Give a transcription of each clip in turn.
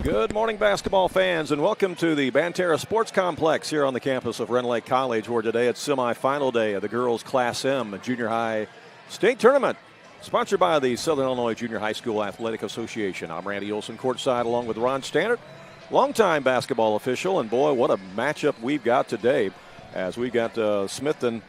Good morning, basketball fans, and welcome to the Banterra Sports Complex here on the campus of Rend Lake College, where today it's semifinal day of the girls' Class M Junior High State Tournament, sponsored by the Southern Illinois Junior High School Athletic Association. I'm Randy Olson, courtside, along with Ron Stannard, longtime basketball official, and boy, what a matchup we've got today, as we got Smithton,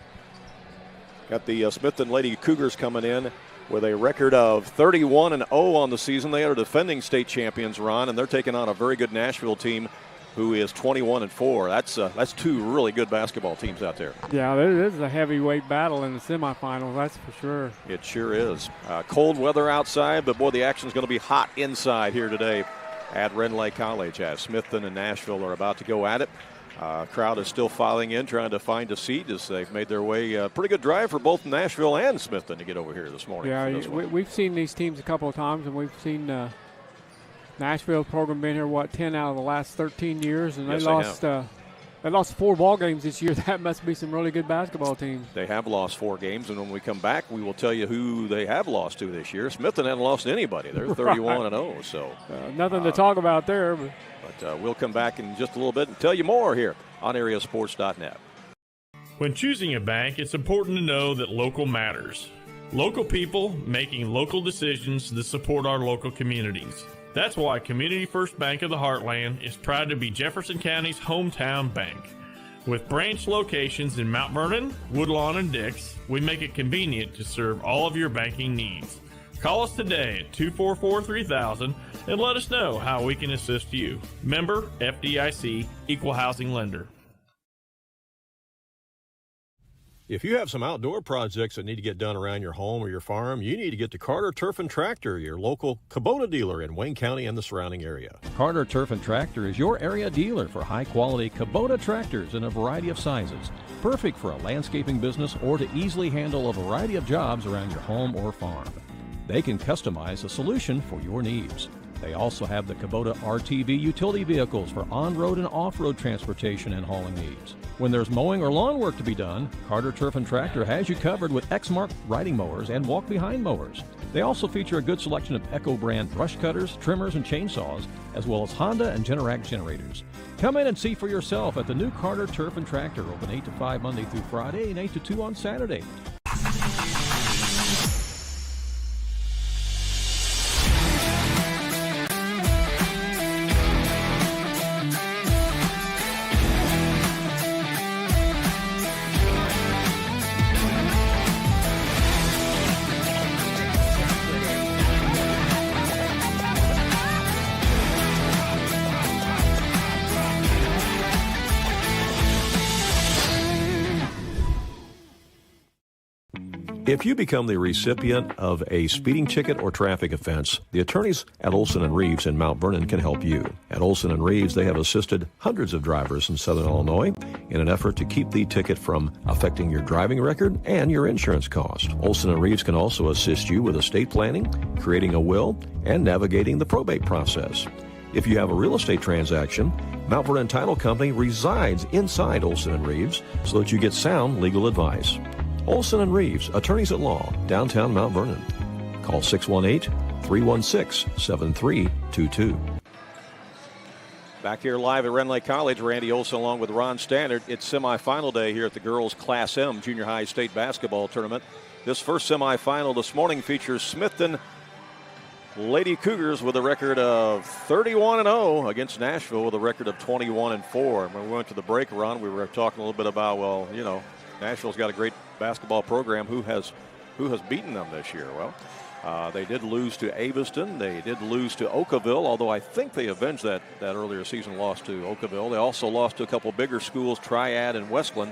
the Smithton Lady Cougars coming in with a record of 31-0 on the season. They are defending state champions, Ron, and they're taking on a very good Nashville team who is 21-4. That's two really good basketball teams out there. Yeah, this is a heavyweight battle in the semifinals, that's for sure. It sure is. Cold weather outside, but boy, the action's going to be hot inside here today at Rend Lake College, as Smithton and Nashville are about to go at it. Crowd is still filing in, trying to find a seat as they've made their way. Pretty good drive for both Nashville and Smithton to get over here this morning. Yeah, we've seen these teams a couple of times, and we've seen Nashville's program been here, 10 out of the last 13 years, and yes, they lost 4 ball games this year. That must be some really good basketball teams. They have lost 4 games, and when we come back, we will tell you who they have lost to this year. Smithton hasn't lost to anybody. They're 31-0, so nothing to talk about there. But we'll come back in just a little bit and tell you more here on AreaSports.net. When choosing a bank, it's important to know that local matters. Local people making local decisions that support our local communities. That's why Community First Bank of the Heartland is proud to be Jefferson County's hometown bank. With branch locations in Mount Vernon, Woodlawn, and Dix, we make it convenient to serve all of your banking needs. Call us today at 244-3000 and let us know how we can assist you. Member FDIC, Equal Housing Lender. If you have some outdoor projects that need to get done around your home or your farm, you need to get to Carter Turf and Tractor, your local Kubota dealer in Wayne County and the surrounding area. Carter Turf and Tractor is your area dealer for high-quality Kubota tractors in a variety of sizes, perfect for a landscaping business or to easily handle a variety of jobs around your home or farm. They can customize a solution for your needs. They also have the Kubota RTV utility vehicles for on-road and off-road transportation and hauling needs. When there's mowing or lawn work to be done, Carter Turf and Tractor has you covered with Exmark riding mowers and walk-behind mowers. They also feature a good selection of Echo brand brush cutters, trimmers, and chainsaws, as well as Honda and Generac generators. Come in and see for yourself at the new Carter Turf and Tractor, open 8 to 5 Monday through Friday and 8 to 2 on Saturday. If you become the recipient of a speeding ticket or traffic offense, the attorneys at Olson & Reeves in Mount Vernon can help you. At Olson & Reeves, they have assisted hundreds of drivers in Southern Illinois in an effort to keep the ticket from affecting your driving record and your insurance cost. Olson & Reeves can also assist you with estate planning, creating a will, and navigating the probate process. If you have a real estate transaction, Mount Vernon Title Company resides inside Olson & Reeves so that you get sound legal advice. Olson & Reeves, attorneys at law, downtown Mount Vernon. Call 618-316-7322. Back here live at Rend Lake College, Randy Olson along with Ron Stannard. It's semifinal day here at the girls' Class M Junior High State Basketball Tournament. This first semifinal this morning features Smithton Lady Cougars with a record of 31-0 against Nashville with a record of 21-4. When we went to the break, Ron, we were talking a little bit about, well, you know, Nashville's got a great basketball program. Who has beaten them this year? Well, they did lose to Aveston. They did lose to Oakville, although I think they avenged that earlier season loss to Oakville. They also lost to a couple bigger schools, Triad and Westland.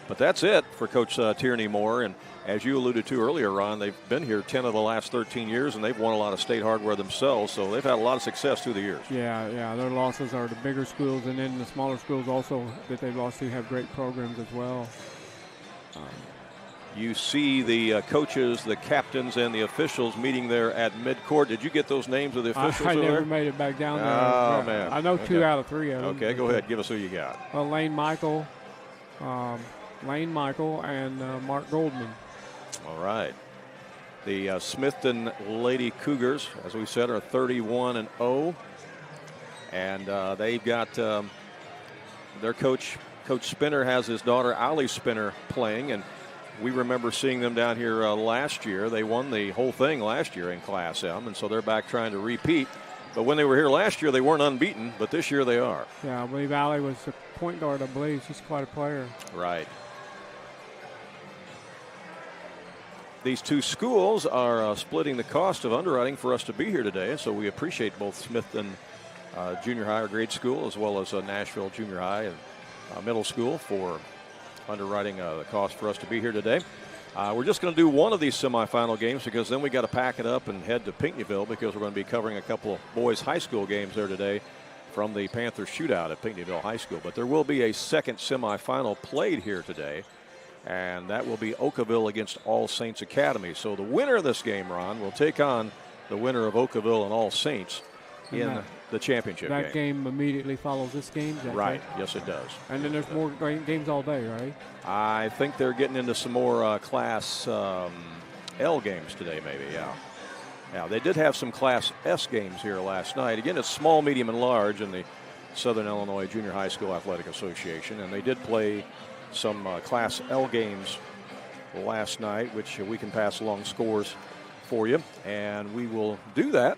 But that's it for Coach Tierney Moore. And as you alluded to earlier, Ron, they've been here 10 of the last 13 years, and they've won a lot of state hardware themselves. So they've had a lot of success through the years. Yeah, their losses are the bigger schools, and then the smaller schools also that they've lost to have great programs as well. You see the coaches, the captains, and the officials meeting there at midcourt. Did you get those names of the officials? I never made it back down there. Oh, man. I know 2 out of 3 of them. Okay, go ahead. Give us who you got. Lane Michael, and Mark Goldman. All right. The Smithton Lady Cougars, as we said, are 31-0. And they've got their coach Spinner has his daughter Allie Spinner playing, and we remember seeing them down here last year. They won the whole thing last year in Class M, and so they're back trying to repeat. But when they were here last year, they weren't unbeaten, but this year they are. Yeah, I believe Allie was the point guard, I believe. She's quite a player. Right. These two schools are splitting the cost of underwriting for us to be here today, so we appreciate both Smithton Junior High or grade school as well as Nashville Junior High and middle school for underwriting the cost for us to be here today. We're just going to do one of these semifinal games because then we got to pack it up and head to Pinckneyville because we're going to be covering a couple of boys high school games there today from the Panthers shootout at Pinckneyville High School. But there will be a second semifinal played here today, and that will be Oakville against All Saints Academy. So the winner of this game, Ron, will take on the winner of Oakville and All Saints in the championship game. That game immediately follows this game? Right. Yes, it does. And then there's more games all day, right? I think they're getting into some more Class L games today, maybe, yeah. Yeah, they did have some Class S games here last night. Again, it's small, medium, and large in the Southern Illinois Junior High School Athletic Association, and they did play some Class L games last night, which we can pass along scores for you, and we will do that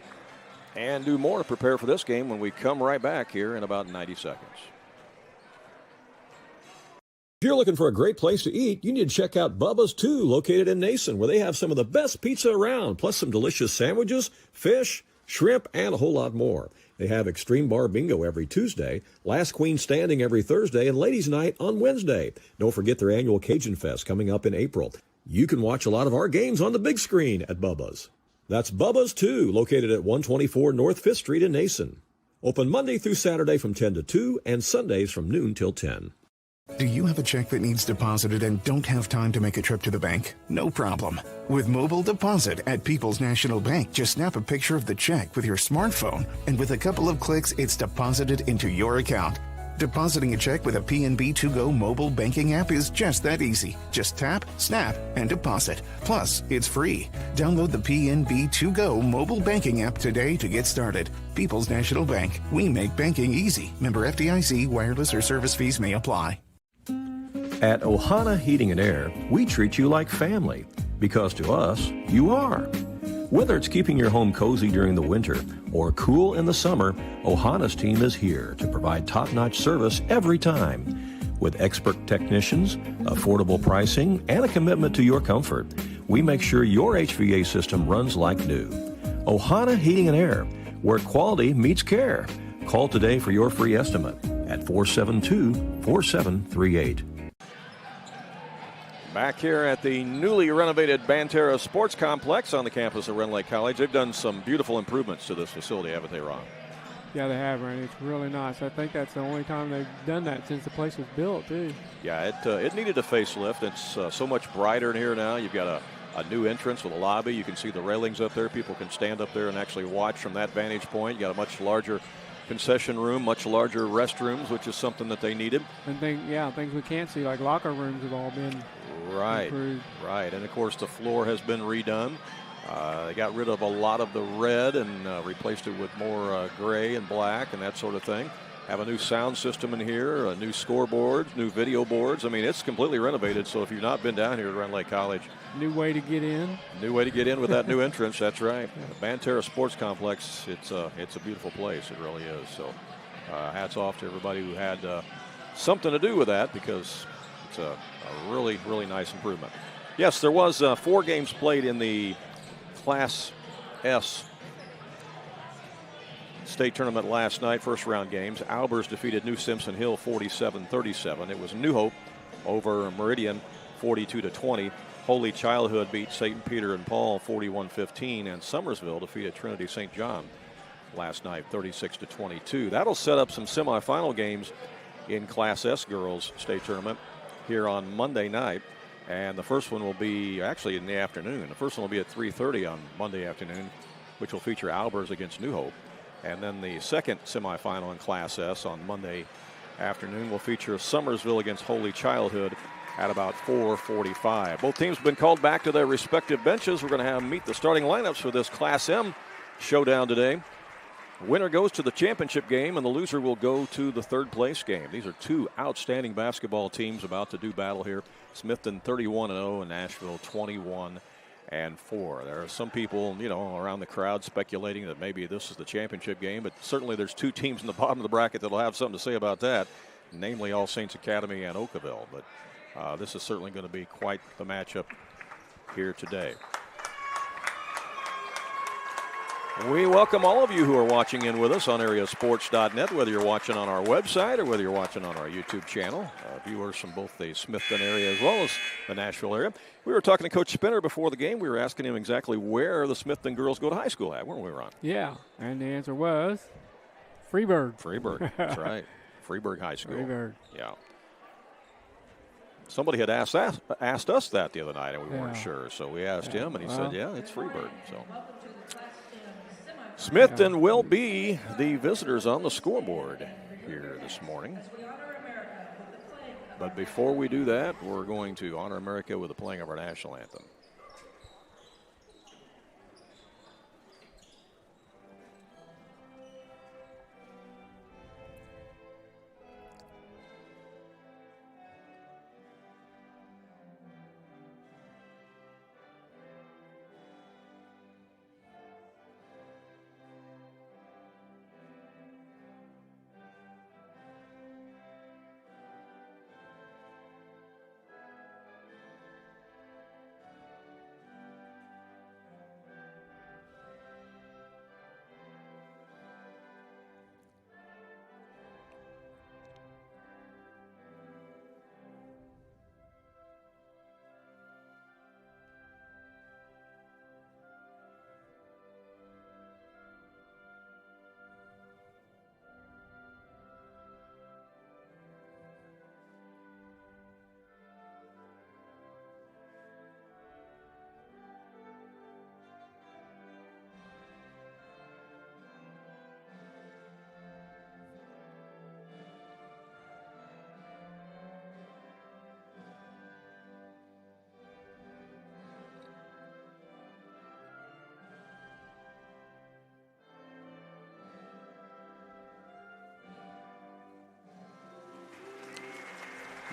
and do more to prepare for this game when we come right back here in about 90 seconds. If you're looking for a great place to eat, you need to check out Bubba's 2, located in Nason, where they have some of the best pizza around, plus some delicious sandwiches, fish, shrimp, and a whole lot more. They have Extreme Bar Bingo every Tuesday, Last Queen Standing every Thursday, and Ladies' Night on Wednesday. Don't forget their annual Cajun Fest coming up in April. You can watch a lot of our games on the big screen at Bubba's. That's Bubba's 2, located at 124 North 5th Street in Nason. Open Monday through Saturday from 10 to 2 and Sundays from noon till 10. Do you have a check that needs deposited and don't have time to make a trip to the bank? No problem. With Mobile Deposit at People's National Bank, just snap a picture of the check with your smartphone, and with a couple of clicks, it's deposited into your account. Depositing a check with a PNB 2Go mobile banking app is just that easy. Just tap, snap, and deposit. Plus, it's free. Download the PNB 2Go mobile banking app today to get started. People's National Bank. We make banking easy. Member FDIC. Wireless or service fees may apply. At Ohana Heating and Air, we treat you like family, because to us, you are. Whether it's keeping your home cozy during the winter or cool in the summer, Ohana's team is here to provide top-notch service every time. With expert technicians, affordable pricing, and a commitment to your comfort, we make sure your HVAC system runs like new. Ohana Heating and Air, where quality meets care. Call today for your free estimate at 472-4738. Back here at the newly renovated Banterra Sports Complex on the campus of Rend Lake College. They've done some beautiful improvements to this facility, haven't they, Ron? Yeah, they have, Randy. It's really nice. I think that's the only time they've done that since the place was built, too. Yeah, it needed a facelift. It's so much brighter in here now. You've got a new entrance with a lobby. You can see the railings up there. People can stand up there and actually watch from that vantage point. You got a much larger concession room, much larger restrooms, which is something that they needed. And things we can't see, like locker rooms, have all been improved. Right. And of course the floor has been redone. They got rid of a lot of the red and replaced it with more gray and black and that sort of thing. Have a new sound system in here, a new scoreboard, new video boards. I mean, it's completely renovated. So if you've not been down here at Rend Lake College, new way to get in. New way to get in with that new entrance. That's right. The Banterra Sports Complex. It's a beautiful place. It really is. So hats off to everybody who had something to do with that, because it's a really, really nice improvement. Yes, there was 4 games played in the Class S state tournament last night, first round games. Albers defeated New Simpson Hill 47-37. It was New Hope over Meridian 42-20. Holy Childhood beat St. Peter and Paul 41-15, and Summersville defeated Trinity St. John last night 36-22. That'll set up some semifinal games in Class S girls state tournament here on Monday night. And the first one will be actually in the afternoon. The first one will be at 3:30 on Monday afternoon, which will feature Albers against New Hope. And then the second semifinal in Class S on Monday afternoon will feature Summersville against Holy Childhood at about 4:45. Both teams have been called back to their respective benches. We're going to have them meet the starting lineups for this Class M showdown today. Winner goes to the championship game, and the loser will go to the third place game. These are two outstanding basketball teams about to do battle here. Smithton 31-0 and Nashville 21-4. There are some people, around the crowd speculating that maybe this is the championship game, but certainly there's two teams in the bottom of the bracket that'll have something to say about that, namely All Saints Academy and Oakville. But this is certainly going to be quite the matchup here today. We welcome all of you who are watching in with us on AreaSports.net, whether you're watching on our website or whether you're watching on our YouTube channel. Viewers from both the Smithton area as well as the Nashville area. We were talking to Coach Spinner before the game. We were asking him exactly where the Smithton girls go to high school at, weren't we, Ron? Yeah, and the answer was Freeburg. Freeburg, that's right. Freeburg High School. Freeburg. Yeah. Somebody had asked us that the other night, and we weren't sure. So we asked him, and he said, yeah, it's Freeburg. So Smithton will be the visitors on the scoreboard here this morning. But before we do that, we're going to honor America with the playing of our national anthem.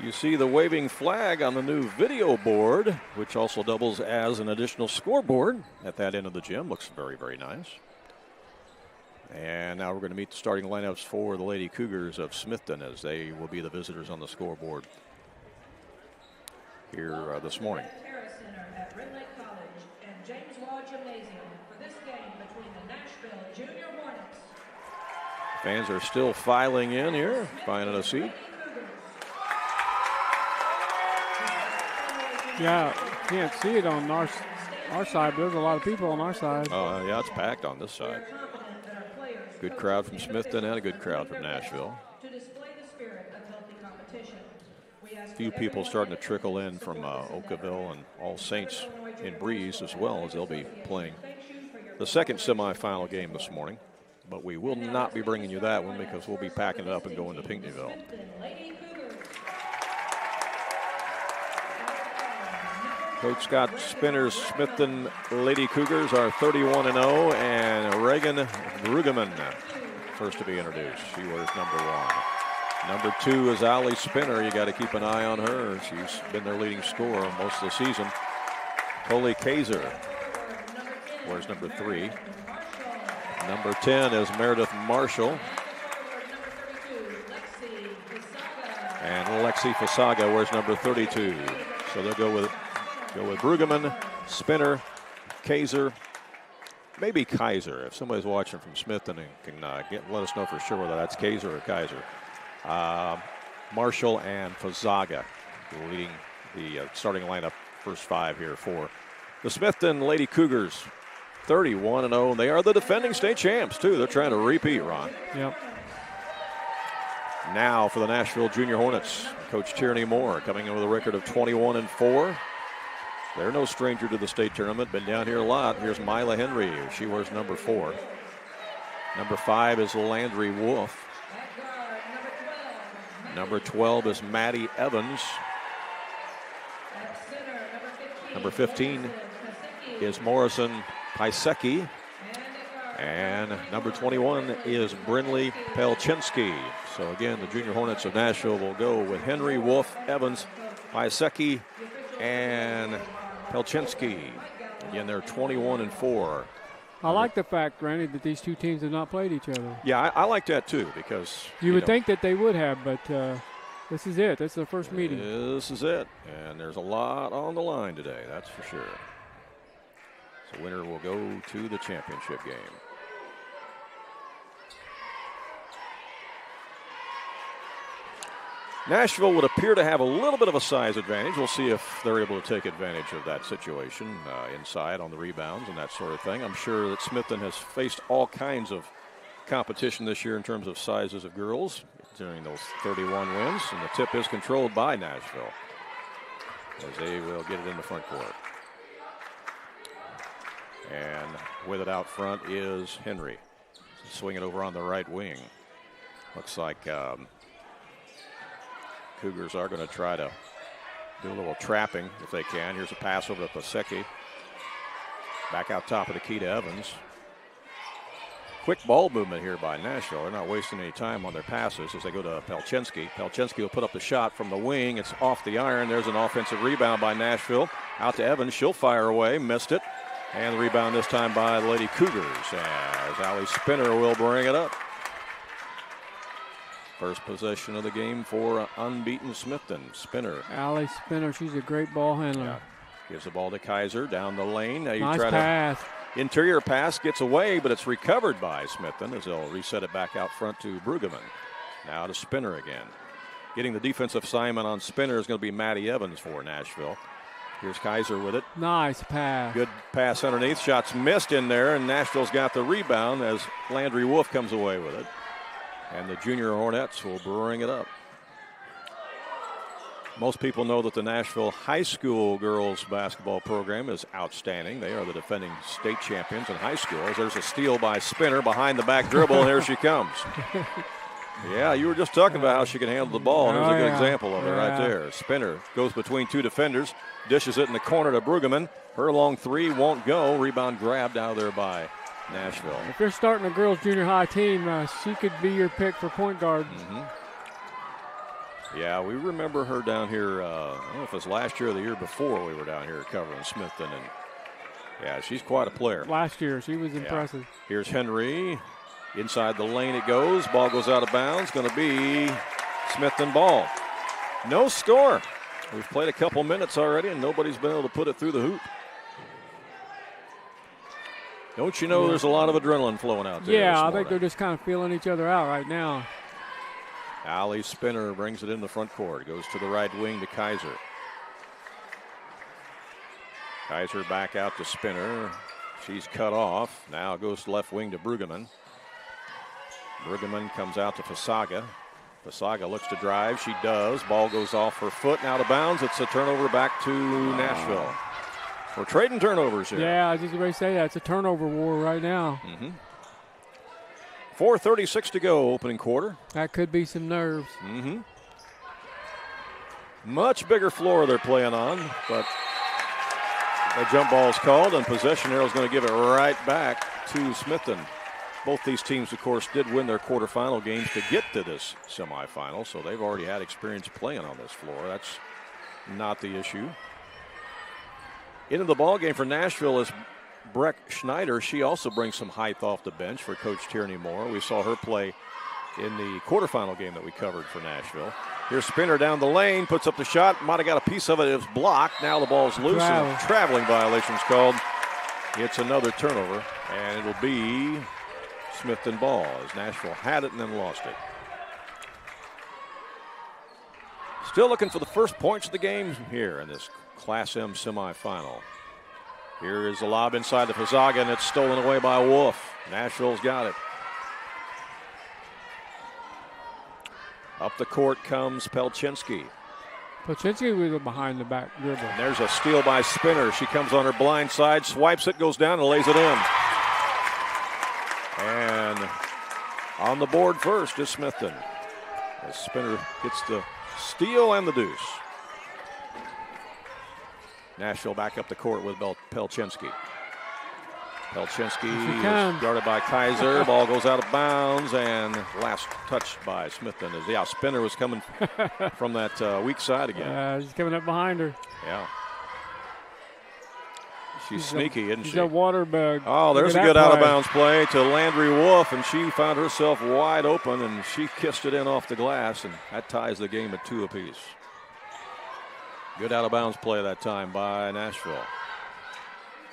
You see the waving flag on the new video board, which also doubles as an additional scoreboard at that end of the gym. Looks very, very nice. And now we're going to meet the starting lineups for the Lady Cougars of Smithton as they will be the visitors on the scoreboard here this morning. At Rend Lake College and James Waugh Gymnasium for this game between the Nashville Junior Hornets. Fans are still filing in here, finding a seat. Yeah, can't see it on our side, but there's a lot of people on our side. Oh, yeah, it's packed on this side. Good crowd from Smithton and a good crowd from Nashville. A few people starting to trickle in from Oakville and All Saints in Breeze as well, as they'll be playing the second semifinal game this morning. But we will not be bringing you that one because we'll be packing it up and going to Pinckneyville. Coach Scott Spinner's Smithton Lady Cougars are 31-0, and Reagan Brueggemann first to be introduced. She wears number 1. Number 2 is Allie Spinner. You got to keep an eye on her. She's been their leading scorer most of the season. Coley Kaiser wears number 3. Number 10 is Meredith Marshall. And Lexi Fasaga wears number 32. So they'll go with Brueggemann, Spinner, Kaiser, maybe Kaiser. If somebody's watching from Smithton and can let us know for sure whether that's Kaiser or Kaiser. Marshall and Fazaga leading the starting lineup, first 5 here for the Smithton Lady Cougars. 31-0. They are the defending state champs, too. They're trying to repeat, Ron. Yep. Now for the Nashville Junior Hornets, Coach Tierney Moore coming in with a record of 21-4. They're no stranger to the state tournament, been down here a lot. Here's Mila Henry. She wears number 4. Number 5 is Landry Wolf. Number 12 is Maddie Evans. Number 15 is Morrison Paisecki. And number 21 is Brinley Pelchinski. So again, the Junior Hornets of Nashville will go with Henry, Wolf, Evans, Isecki, and Pelchinski. Again, they're 21-4. I like the fact, Randy, that these two teams have not played each other. Yeah, I like that too, because you would think that they would have, but this is it. This is the first meeting. This is it, and there's a lot on the line today, that's for sure. So winner will go to the championship game. Nashville would appear to have a little bit of a size advantage. We'll see if they're able to take advantage of that situation inside on the rebounds and that sort of thing. I'm sure that Smithton has faced all kinds of competition this year in terms of sizes of girls during those 31 wins, and the tip is controlled by Nashville as they will get it in the front court. And with it out front is Henry. Swing it over on the right wing. Looks like Cougars are going to try to do a little trapping if they can. Here's a pass over to Pasecki. Back out top of the key to Evans. Quick ball movement here by Nashville. They're not wasting any time on their passes as they go to Pelchinski. Pelchinski will put up the shot from the wing. It's off the iron. There's an offensive rebound by Nashville. Out to Evans. She'll fire away. Missed it. And the rebound this time by the Lady Cougars as Allie Spinner will bring it up. First possession of the game for unbeaten Smithton. Spinner. Allie Spinner, she's a great ball handler. Yeah. Gives the ball to Kaiser down the lane. Now you nice try pass. Interior pass gets away, but it's recovered by Smithton as they'll reset it back out front to Brueggemann. Now to Spinner again. Getting the defensive assignment on Spinner is going to be Maddie Evans for Nashville. Here's Kaiser with it. Nice pass. Good pass underneath. Shots missed in there, and Nashville's got the rebound as Landry Wolf comes away with it. And the Junior Hornets will bring it up. Most people know that the Nashville high school girls basketball program is outstanding. They are the defending state champions in high school. There's a steal by Spinner behind the back dribble, and here she comes. Yeah, you were just talking about how she can handle the ball, and there's a good example of it right there. Spinner goes between two defenders, dishes it in the corner to Brueggemann. Her long three won't go. Rebound grabbed out of there by Nashville. If you're starting a girls junior high team, she could be your pick for point guard. Yeah, we remember her down here. I don't know if it was last year or the year before we were down here covering Smithton. And yeah, she's quite a player. Last year, she was impressive. Here's Henry. Inside the lane it goes. Ball goes out of bounds. Going to be Smithton ball. No score. We've played a couple minutes already, and nobody's been able to put it through the hoop. Don't you know there's a lot of adrenaline flowing out there? Yeah, I think they're just kind of feeling each other out right now. Allie Spinner brings it in the front court. Goes to the right wing to Kaiser. Kaiser back out to Spinner. She's cut off. Now goes to left wing to Brueggemann. Brueggemann comes out to Fasaga. Fasaga looks to drive. She does. Ball goes off her foot and out of bounds. It's a turnover back to Nashville. We're trading turnovers here. Yeah, I was just going to say that. It's a turnover war right now. 4:36 to go, opening quarter. That could be some nerves. Much bigger floor they're playing on, but a jump ball is called, and possession arrow is going to give it right back to Smithton. Both these teams, of course, did win their quarterfinal games to get to this semifinal, so they've already had experience playing on this floor. That's not the issue. Into the ball game for Nashville is Breck Schneider. She also brings some height off the bench for Coach Tierney Moore. We saw her play in the quarterfinal game that we covered for Nashville. Here's Spinner down the lane, puts up the shot, might have got a piece of it. It was blocked. Now the ball's loose, and traveling violation's called. It's another turnover, and it'll be Smithton ball as Nashville had it and then lost it. Still looking for the first points of the game here in this Class M semifinal. Here is the lob inside to Fazaga, and it's stolen away by Wolf. Nashville's got it. Up the court comes Pelchinski. Pelchinski was behind the back dribble. And there's a steal by Spinner. She comes on her blind side, swipes it, goes down, and lays it in. And on the board first is Smithton, as Spinner gets the steal and the deuce. Nashville back up the court with Pelchinski. Pelchinski is guarded by Kaiser. Ball goes out of bounds, and last touched by Smithton. Spinner was coming from that weak side again. He's coming up behind her. Yeah. She's sneaky, isn't she? She's a water bug. Oh, there's a good out-of-bounds play to Landry Wolf, and she found herself wide open, and she kissed it in off the glass, and that ties the game at 2 apiece. Good out-of-bounds play that time by Nashville.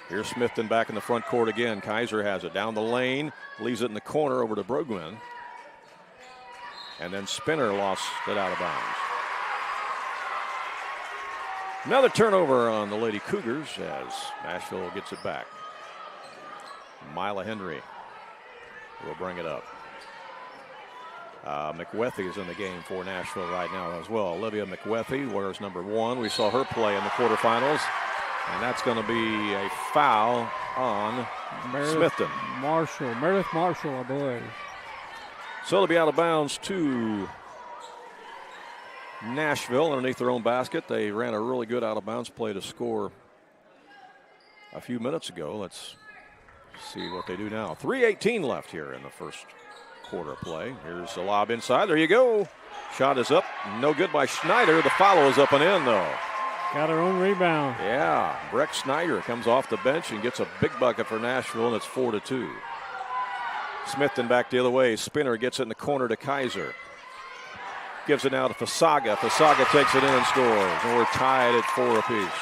Here's Smithton back in the front court again. Kaiser has it down the lane, leaves it in the corner over to Pregame. And then Spinner lost it out of bounds. Another turnover on the Lady Cougars as Nashville gets it back. Mila Henry will bring it up. McWethy is in the game for Nashville right now as well. Olivia McWethy wears number 1. We saw her play in the quarterfinals. And that's going to be a foul on Smithton. Meredith Marshall, I believe. So they'll be out of bounds to Nashville underneath their own basket. They ran a really good out of bounds play to score a few minutes ago. Let's see what they do now. 3:18 left here in the first quarter play. Here's the lob inside. There you go. Shot is up. No good by Schneider. The follow is up and in, though. Got her own rebound. Yeah, Breck Snyder comes off the bench and gets a big bucket for Nashville, and it's 4-2. Smithton back the other way. Spinner gets it in the corner to Kaiser. Gives it now to Fasaga. Fasaga takes it in and scores, and we're tied at 4 apiece.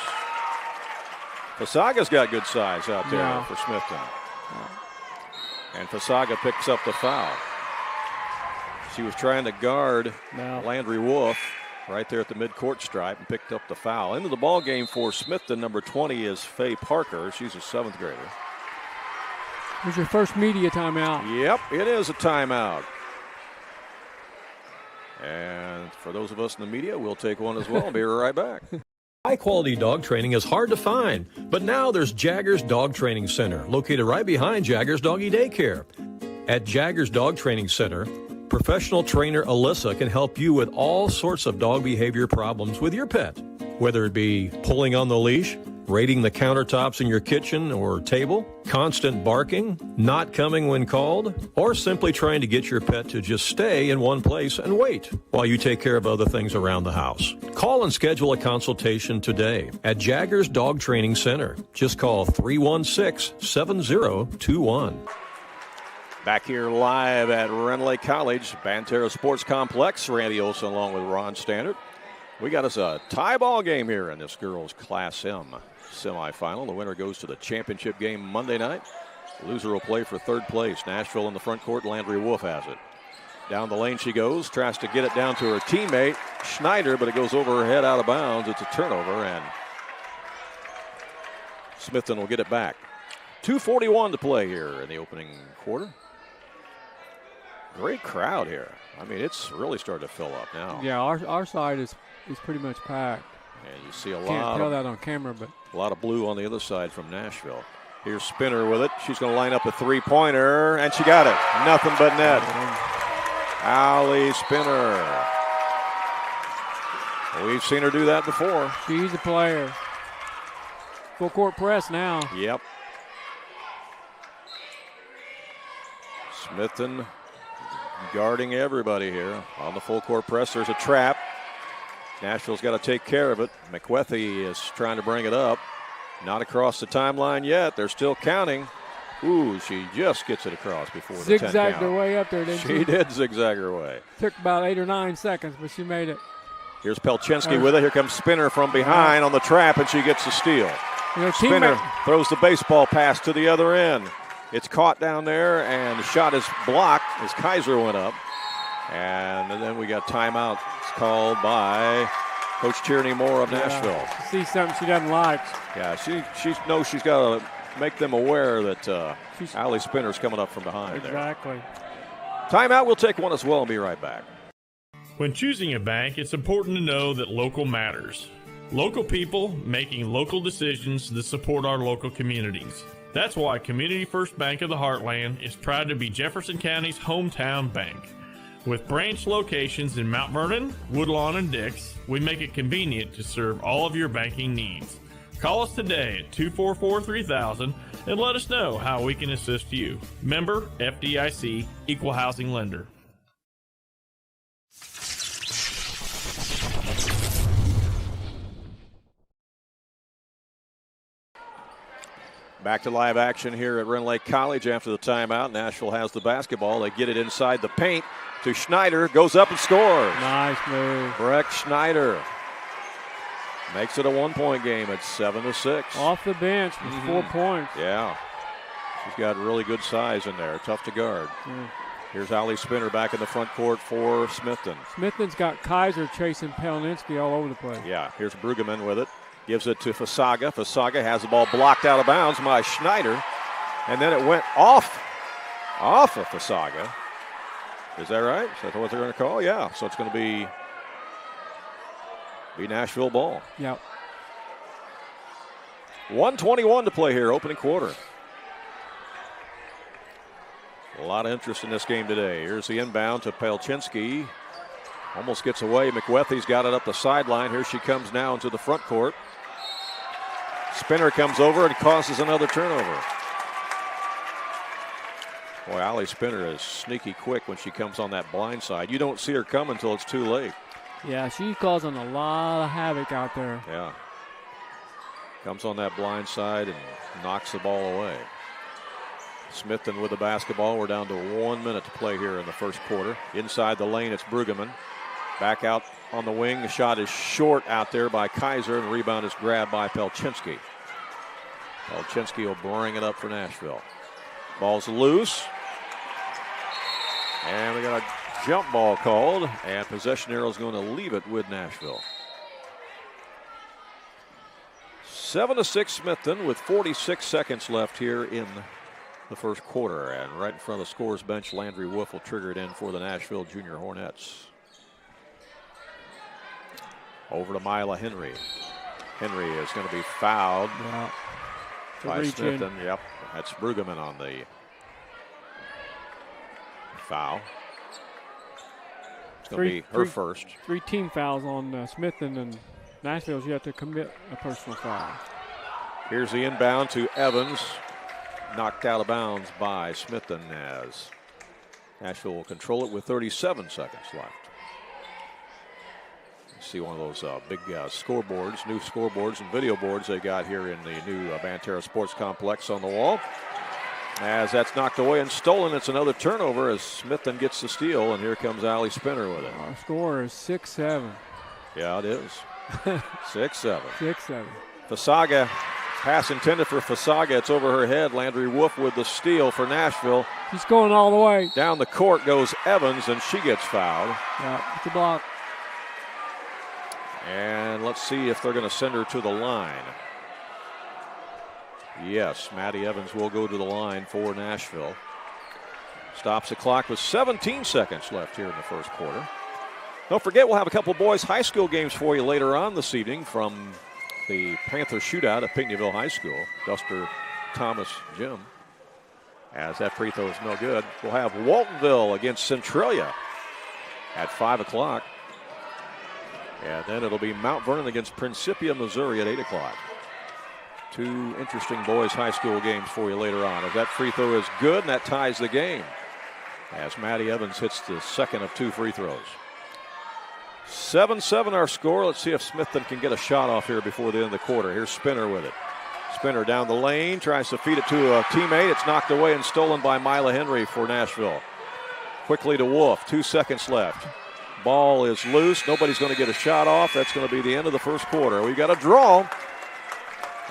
Fasaga's got good size out there for Smithton. And Fasaga picks up the foul. She was trying to guard Landry Wolf right there at the midcourt stripe and picked up the foul. Into the ball game for Smithton, number 20 is Faye Parker. She's a 7th grader. Here's your first media timeout. Yep, it is a timeout. And for those of us in the media, we'll take one as well. I'll be right back. High-quality dog training is hard to find, but now there's Jaggers Dog Training Center, located right behind Jaggers Doggy Daycare. At Jaggers Dog Training Center, professional trainer Alyssa can help you with all sorts of dog behavior problems with your pet, whether it be pulling on the leash, raiding the countertops in your kitchen or table, constant barking, not coming when called, or simply trying to get your pet to just stay in one place and wait while you take care of other things around the house. Call and schedule a consultation today at Jaggers Dog Training Center. Just call 316-7021. Back here live at Rend Lake College, Banterra Sports Complex. Randy Olson along with Ron Standard. We got us a tie ball game here in this girls' Class M semifinal. The winner goes to the championship game Monday night. The loser will play for 3rd place. Nashville in the front court. Landry Wolf has it. Down the lane she goes. Tries to get it down to her teammate, Schneider, but it goes over her head out of bounds. It's a turnover, and Smithton will get it back. 2:41 to play here in the opening quarter. Great crowd here. I mean, it's really starting to fill up now. Yeah, our side is pretty much packed. And you see a Can't tell that on camera, but a lot of blue on the other side from Nashville. Here's Spinner with it. She's going to line up a 3-pointer, and she got it. Nothing but net. Allie Spinner. We've seen her do that before. She's a player. Full court press now. Yep. Smithton guarding everybody here on the full court press. There's a trap. Nashville's got to take care of it. McWethy is trying to bring it up. Not across the timeline yet. They're still counting. Ooh, she just gets it across before the 10 count. Zigzagged her way up there, didn't she? She did zigzag her way. Took about 8 or 9 seconds, but she made it. Here's Pelchinski with it. Here comes Spinner from behind on the trap, and she gets the steal. Spinner throws the baseball pass to the other end. It's caught down there, and the shot is blocked as Kaiser went up. And then we got timeout called by Coach Tierney Moore of Nashville. See something she doesn't like. Yeah, she knows she's got to make them aware that Allie Spinner's coming up from behind. Exactly. There. Timeout. We'll take one as well and be right back. When choosing a bank, it's important to know that local matters. Local people making local decisions that support our local communities. That's why Community First Bank of the Heartland is proud to be Jefferson County's hometown bank. With branch locations in Mount Vernon, Woodlawn, and Dix, we make it convenient to serve all of your banking needs. Call us today at 244-3000 and let us know how we can assist you. Member FDIC, Equal Housing Lender. Back to live action here at Rend Lake College after the timeout. Nashville has the basketball. They get it inside the paint to Schneider. Goes up and scores. Nice move. Breck Schneider makes it a 1-point game at 7-6. Off the bench with 4 points. Yeah. She's got really good size in there. Tough to guard. Here's Ali Spinner back in the front court for Smithton. Smithton's got Kaiser chasing Pelninsky all over the place. Yeah, here's Brueggemann with it. Gives it to Fasaga. Fasaga has the ball blocked out of bounds by Schneider. And then it went off of Fasaga. Is that right? Is that what they're going to call? Yeah, so it's going to be Nashville ball. Yep. 1:21 to play here, opening quarter. A lot of interest in this game today. Here's the inbound to Pelchinski. Almost gets away. McWethy's got it up the sideline. Here she comes now into the front court. Spinner comes over and causes another turnover. Boy, Ali Spinner is sneaky quick when she comes on that blind side. You don't see her coming until it's too late. Yeah, she's causing a lot of havoc out there. Yeah. Comes on that blind side and knocks the ball away. Smithton with the basketball. We're down to 1 minute to play here in the first quarter. Inside the lane, it's Brueggemann. Back out on the wing. The shot is short out there by Kaiser, and the rebound is grabbed by Pelchinski. Pelchinski will bring it up for Nashville. Ball's loose. And we got a jump ball called, and possession arrow is going to leave it with Nashville. 7-6 Smithton with 46 seconds left here in the first quarter. And right in front of the scorer's bench, Landry Wolf will trigger it in for the Nashville Junior Hornets. Over to Mila Henry. Henry is going to be fouled by Smithton. Yep, that's Brueggemann on the foul. It's going to be her first. 3 team fouls on Smithton, and Nashville's yet to commit a personal foul. Here's the inbound to Evans. Knocked out of bounds by Smithton as Nashville will control it with 37 seconds left. See one of those big scoreboards, new scoreboards and video boards they got here in the new Banterra Sports Complex on the wall. As that's knocked away and stolen, it's another turnover as Smithton gets the steal, and here comes Ali Spinner with it. Our score is 6-7. Yeah, it is. 6-7. 6-7. Fasaga, pass intended for Fasaga. It's over her head. Landry Wolf with the steal for Nashville. She's going all the way. Down the court goes Evans, and she gets fouled. Yeah, it's a block. And let's see if they're going to send her to the line. Yes, Maddie Evans will go to the line for Nashville. Stops the clock with 17 seconds left here in the first quarter. Don't forget, we'll have a couple boys high school games for you later on this evening from the Panther Shootout at Pinckneyville High School. Duster Thomas Gym. As that free throw is no good. We'll have Waltonville against Centralia at 5 o'clock. And then it'll be Mount Vernon against Principia, Missouri at 8 o'clock. 2 interesting boys high school games for you later on. As that free throw is good, and that ties the game. As Maddie Evans hits the second of 2 free throws. 7-7 our score. Let's see if Smithton can get a shot off here before the end of the quarter. Here's Spinner with it. Spinner down the lane, tries to feed it to a teammate. It's knocked away and stolen by Mila Henry for Nashville. Quickly to Wolf, 2 seconds left. Ball is loose. Nobody's going to get a shot off. That's going to be the end of the first quarter. We got a draw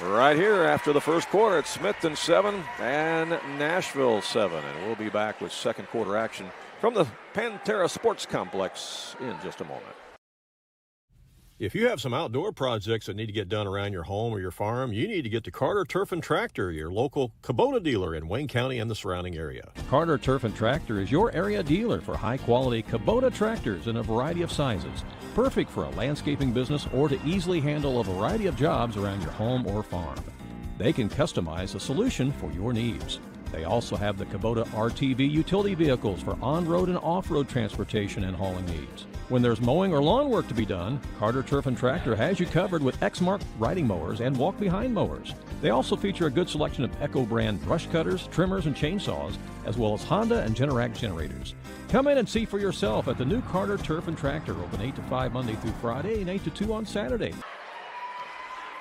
right here after the first quarter. It's Smithton 7 and Nashville 7. And we'll be back with second quarter action from the Pantera Sports Complex in just a moment. If you have some outdoor projects that need to get done around your home or your farm, you need to get to Carter Turf and Tractor, your local Kubota dealer in Wayne County and the surrounding area. Carter Turf and Tractor is your area dealer for high-quality Kubota tractors in a variety of sizes. Perfect for a landscaping business or to easily handle a variety of jobs around your home or farm. They can customize a solution for your needs. They also have the Kubota RTV utility vehicles for on-road and off-road transportation and hauling needs. When there's mowing or lawn work to be done, Carter Turf and Tractor has you covered with Exmark riding mowers and walk-behind mowers. They also feature a good selection of Echo brand brush cutters, trimmers, and chainsaws, as well as Honda and Generac generators. Come in and see for yourself at the new Carter Turf and Tractor, open 8 to 5 Monday through Friday and 8 to 2 on Saturday.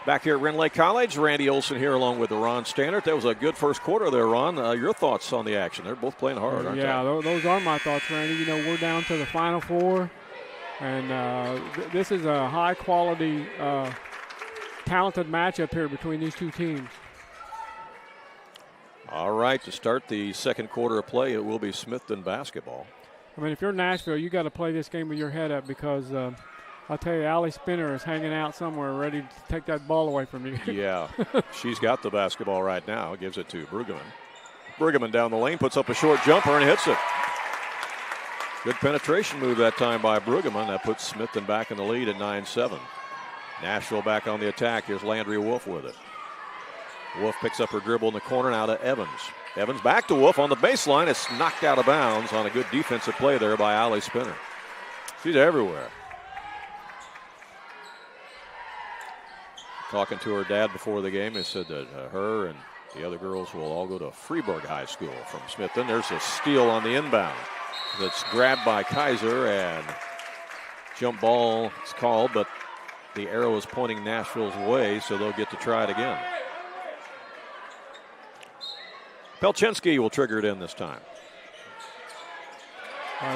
Back here at Rend Lake College, Randy Olson here along with Ron Stannard. That was a good first quarter there, Ron. Your thoughts on the action? They're both playing hard, aren't they? Yeah, those are my thoughts, Randy. You know, we're down to the Final Four, and this is a high-quality, talented matchup here between these two teams. All right, to start the second quarter of play, it will be Smithton basketball. I mean, if you're Nashville, you got to play this game with your head up because I'll tell you, Allie Spinner is hanging out somewhere ready to take that ball away from you. Yeah, she's got the basketball right now. Gives it to Brueggemann. Brueggemann down the lane, puts up a short jumper and hits it. Good penetration move that time by Brueggemann. That puts Smithton back in the lead at 9-7. Nashville back on the attack. Here's Landry Wolf with it. Wolf picks up her dribble in the corner now to Evans. Evans back to Wolf on the baseline. It's knocked out of bounds on a good defensive play there by Allie Spinner. She's everywhere. Talking to her dad before the game, they said that her and the other girls will all go to Freeburg High School from Smithton. There's a steal on the inbound that's grabbed by Kaiser, and jump ball is called, but the arrow is pointing Nashville's way, so they'll get to try it again. Pelchinski will trigger it in this time.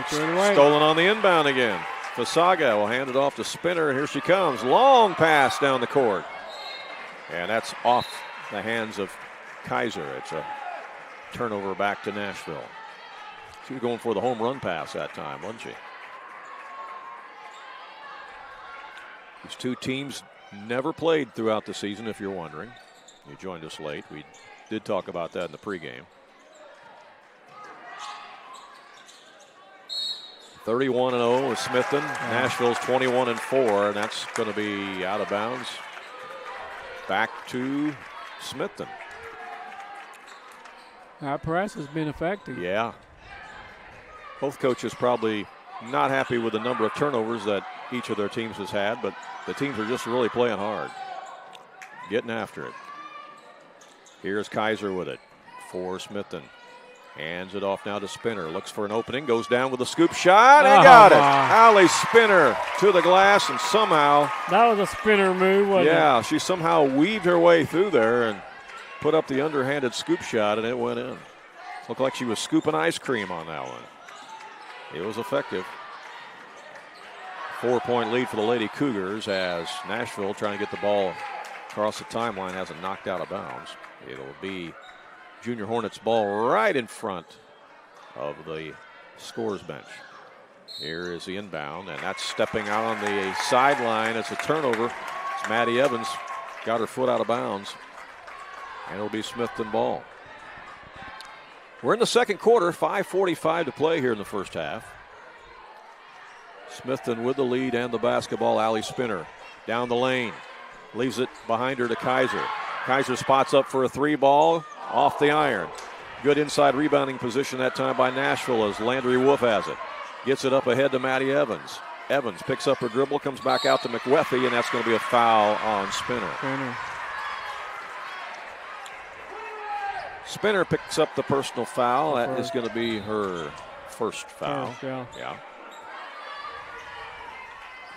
Stolen on the inbound again. Fasaga will hand it off to Spinner, and here she comes. Long pass down the court. And that's off the hands of Kaiser. It's a turnover back to Nashville. She was going for the home run pass that time, wasn't she? These two teams never played throughout the season, if you're wondering. You joined us late. We did talk about that in the pregame. 31-0 with Smithton. Nashville's 21-4, and that's going to be out of bounds. Back to Smithton. That press has been effective. Yeah. Both coaches probably not happy with the number of turnovers that each of their teams has had, but the teams are just really playing hard, getting after it. Here's Kaiser with it for Smithton. Hands it off now to Spinner. Looks for an opening. Goes down with a scoop shot and got it. Allie Spinner to the glass, and somehow. That was a Spinner move, wasn't it? Yeah, she somehow weaved her way through there and put up the underhanded scoop shot, and it went in. Looked like she was scooping ice cream on that one. It was effective. 4-point lead for the Lady Cougars as Nashville, trying to get the ball across the timeline, has it knocked out of bounds. It'll be Junior Hornets ball right in front of the scorer's bench. Here is the inbound, and that's stepping out on the sideline. It's a turnover. It's Maddie Evans got her foot out of bounds, and it'll be Smithton ball. We're in the second quarter, 5:45 to play here in the first half. Smithton with the lead and the basketball. Allie Spinner down the lane, leaves it behind her to Kaiser. Kaiser spots up for a three ball. Off the iron. Good inside rebounding position that time by Nashville as Landry Wolf has it. Gets it up ahead to Maddie Evans. Evans picks up her dribble, comes back out to McWethy, and that's going to be a foul on Spinner. Spinner picks up the personal foul. That is going to be her first foul. Yeah.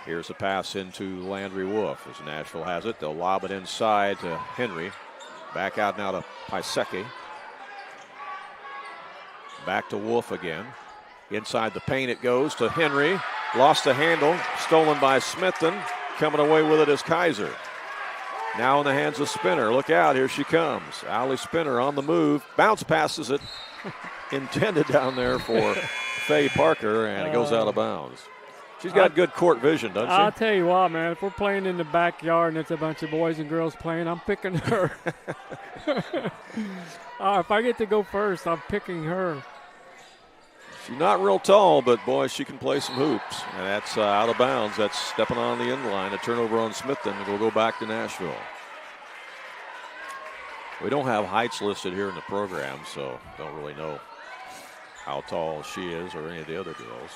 Here's a pass into Landry Wolf as Nashville has it. They'll lob it inside to Henry. Back out now to Paiseki. Back to Wolf again. Inside the paint it goes to Henry. Lost the handle. Stolen by Smithton. Coming away with it is Kaiser. Now in the hands of Spinner. Look out, here she comes. Allie Spinner on the move. Bounce passes it. Intended down there for Faye Parker, and it goes out of bounds. She's got good court vision, doesn't she? I'll tell you what, man. If we're playing in the backyard and it's a bunch of boys and girls playing, I'm picking her. If I get to go first, I'm picking her. She's not real tall, but, boy, she can play some hoops. And that's out of bounds. That's stepping on the end line. A turnover on Smithton. It will go back to Nashville. We don't have heights listed here in the program, so don't really know how tall she is or any of the other girls.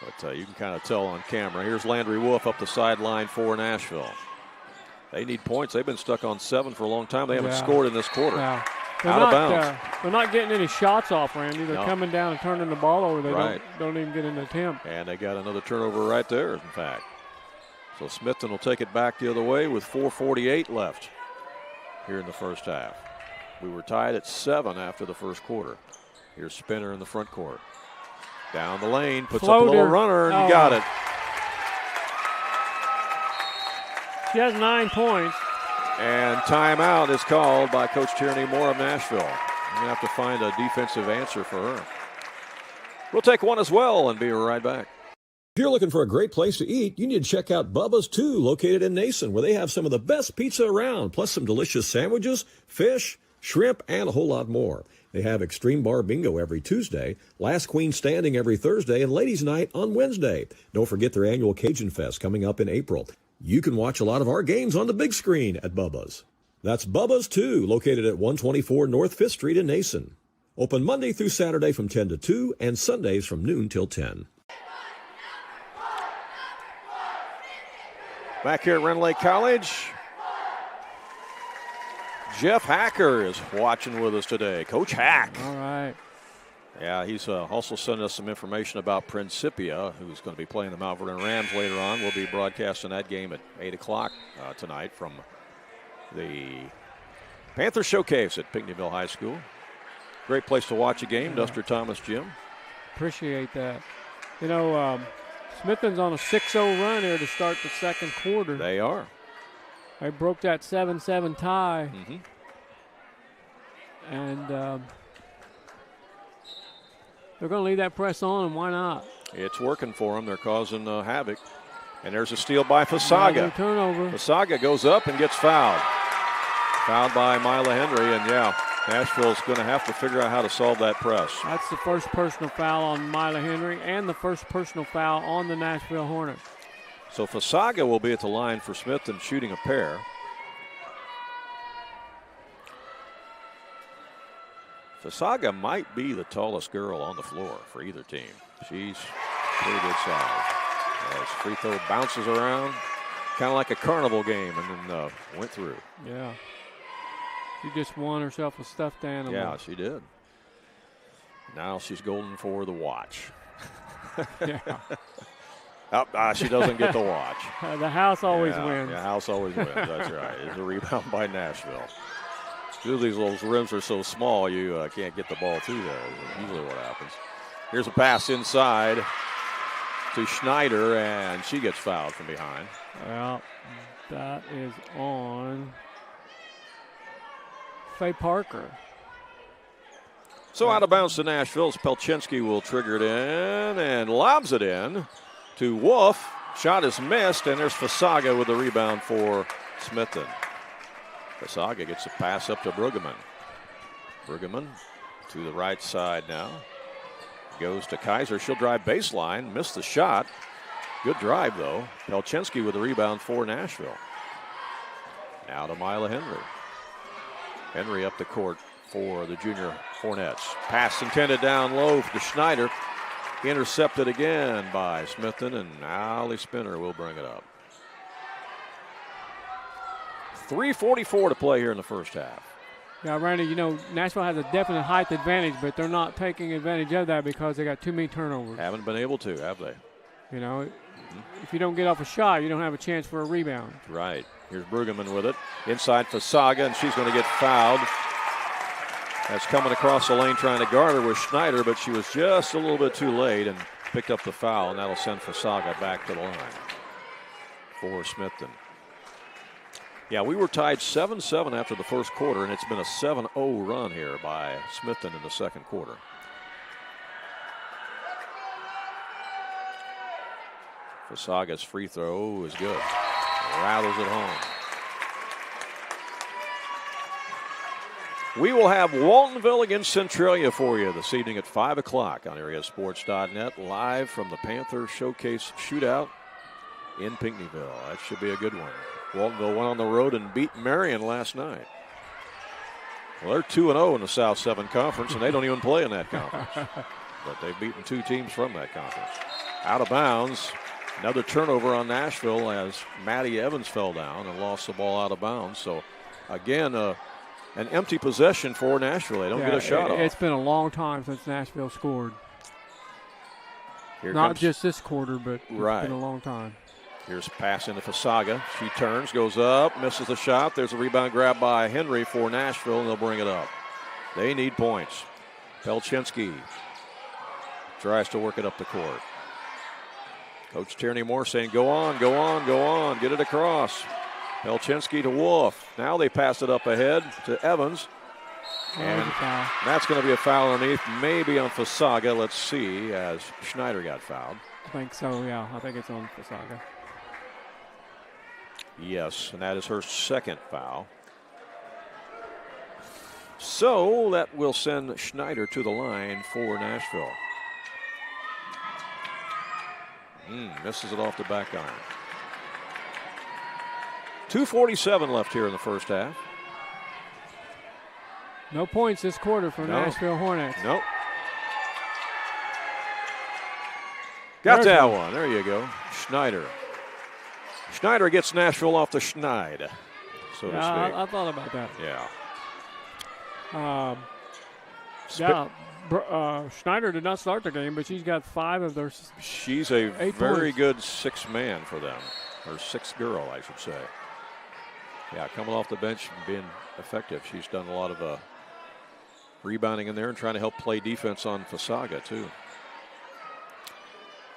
But you can kind of tell on camera. Here's Landry Wolf up the sideline for Nashville. They need points. They've been stuck on 7 for a long time. They haven't scored in this quarter. Yeah. Out of bounds. They're not getting any shots off, Randy. They're No. coming down and turning the ball over. They Right. don't even get an attempt. And they got another turnover right there, in fact. So Smithton will take it back the other way with 4:48 left here in the first half. We were tied at 7 after the first quarter. Here's Spinner in the front court. Down the lane, puts up a little runner, and you got it. She has 9 points. And timeout is called by Coach Tierney Moore of Nashville. We're going to have to find a defensive answer for her. We'll take one as well and be right back. If you're looking for a great place to eat, you need to check out Bubba's 2, located in Nason, where they have some of the best pizza around, plus some delicious sandwiches, fish, shrimp, and a whole lot more. They have Extreme Bar Bingo every Tuesday, Last Queen Standing every Thursday, and Ladies' Night on Wednesday. Don't forget their annual Cajun Fest coming up in April. You can watch a lot of our games on the big screen at Bubba's. That's Bubba's 2, located at 124 North 5th Street in Nason. Open Monday through Saturday from 10 to 2 and Sundays from noon till 10. Back here at Rend Lake College, Jeff Hacker is watching with us today. Coach Hack. All right. Yeah, he's also sent us some information about Principia, who's going to be playing the Mount Vernon Rams later on. We'll be broadcasting that game at 8 o'clock tonight from the Panther Showcase at Pinckneyville High School. Great place to watch a game, Duster Thomas Gym. Appreciate that. You know, Smithton's on a 6-0 run here to start the second quarter. They are. They broke that 7-7 tie. Mm-hmm. And they're going to leave that press on, and why not? It's working for them. They're causing havoc. And there's a steal by Fasaga. Turnover. Fasaga goes up and gets fouled. Fouled by Mila Henry, and yeah, Nashville's going to have to figure out how to solve that press. That's the first personal foul on Mila Henry and the first personal foul on the Nashville Hornets. So Fasaga will be at the line for Smithton shooting a pair. Fasaga might be the tallest girl on the floor for either team. She's pretty good size. As free throw bounces around, kind of like a carnival game, and then went through. Yeah. She just won herself a stuffed animal. Yeah, she did. Now she's golden for the watch. Yeah. She doesn't get the watch. The house always wins. The house always wins. That's right. It's a rebound by Nashville. Usually those rims are so small you can't get the ball through there. That's usually what happens. Here's a pass inside to Schneider, and she gets fouled from behind. Well, that is on Faye Parker. So out of bounds to Nashville. Pelchinski will trigger it in and lobs it in to Wolf. Shot is missed, and there's Fasaga with the rebound for Smithton. Fasaga gets a pass up to Brueggemann. Brueggemann to the right side now. Goes to Kaiser. She'll drive baseline. Missed the shot. Good drive, though. Pelchinski with the rebound for Nashville. Now to Mila Henry. Henry up the court for the junior Hornets. Pass intended down low to Schneider. Intercepted again by Smithton, and Ali Spinner will bring it up. 3:44 to play here in the first half. Yeah, Randy, you know, Nashville has a definite height advantage, but they're not taking advantage of that because they got too many turnovers. Haven't been able to, have they? You know, if you don't get off a shot, you don't have a chance for a rebound. Right. Here's Brueggemann with it. Inside Fasaga, and she's going to get fouled. That's coming across the lane trying to guard her with Schneider, but she was just a little bit too late and picked up the foul, and that'll send Fasaga back to the line for Smithton. Yeah, we were tied 7-7 after the first quarter, and it's been a 7-0 run here by Smithton in the second quarter. Fasaga's free throw is good. Rattles it home. We will have Waltonville against Centralia for you this evening at 5 o'clock on AreaSports.net, live from the Panther Showcase Shootout in Pinckneyville. That should be a good one. Waltonville went on the road and beat Marion last night. Well, they're 2-0 in the South 7 Conference, and they don't even play in that conference. But they've beaten two teams from that conference. Out of bounds. Another turnover on Nashville as Maddie Evans fell down and lost the ball out of bounds. So, again, an empty possession for Nashville. They don't get a shot off. It's been a long time since Nashville scored. Here Not comes, just this quarter, but it's right. been a long time. Here's a pass into FSAJHSAA. She turns, goes up, misses the shot. There's a rebound grab by Henry for Nashville, and they'll bring it up. They need points. Pelchinski tries to work it up the court. Coach Tierney Moore saying, go on, go on, go on. Get it across. Pelchinski to Wolf. Now they pass it up ahead to Evans. And that's going to be a foul underneath, maybe on FSAJHSAA. Let's see, as Schneider got fouled. I think so, yeah. I think it's on FSAJHSAA. Yes, and that is her second foul. So that will send Schneider to the line for Nashville. Misses it off the back iron. 2:47 left here in the first half. No points this quarter for Nashville Hornets. Nope. Got that one. There you go. Schneider. Schneider gets Nashville off the schneid, so to speak. I thought about that. Yeah. Schneider did not start the game, but she's got 5 of their. She's a very points. good 6th man for them, or 6th girl, I should say. Yeah, coming off the bench and being effective. She's done a lot of rebounding in there and trying to help play defense on FSAJHSAA, too.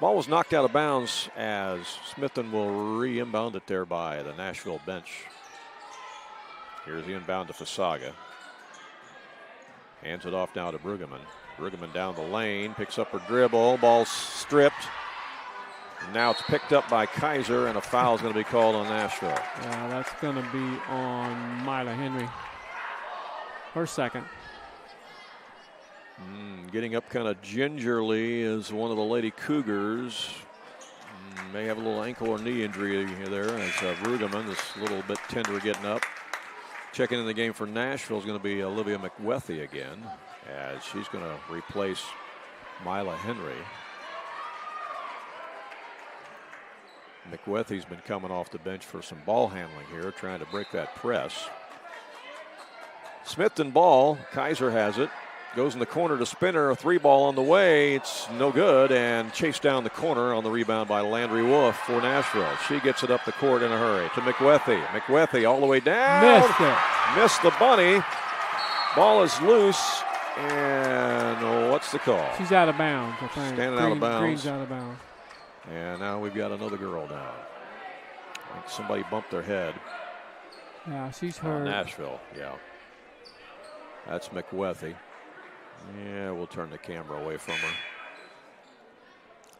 Ball was knocked out of bounds as Smithton will re-inbound it there by the Nashville bench. Here's the inbound to FSAJHSAA. Hands it off now to Brueggemann. Brueggemann down the lane, picks up her dribble, ball stripped. And now it's picked up by Kaiser, and a foul is going to be called on Nashville. Yeah, that's going to be on Mila Henry. Her second. Getting up kind of gingerly is one of the Lady Cougars. May have a little ankle or knee injury there as Brueggemann is a little bit tender getting up. Checking in the game for Nashville is going to be Olivia McWethy again, as she's going to replace Mila Henry. McWethy's been coming off the bench for some ball handling here, trying to break that press. Smithton ball, Kaiser has it. Goes in the corner to Spinner, a 3-ball on the way. It's no good, and chased down the corner on the rebound by Landry Wolf for Nashville. She gets it up the court in a hurry to McWethy. McWethy all the way down. Missed it. Missed the bunny. Ball is loose, and what's the call? She's out of bounds, I think. Standing out of bounds. Green's out of bounds. And now we've got another girl down. I think somebody bumped their head. Yeah, she's hurt. Nashville, yeah. That's McWethy. Yeah, we'll turn the camera away from her.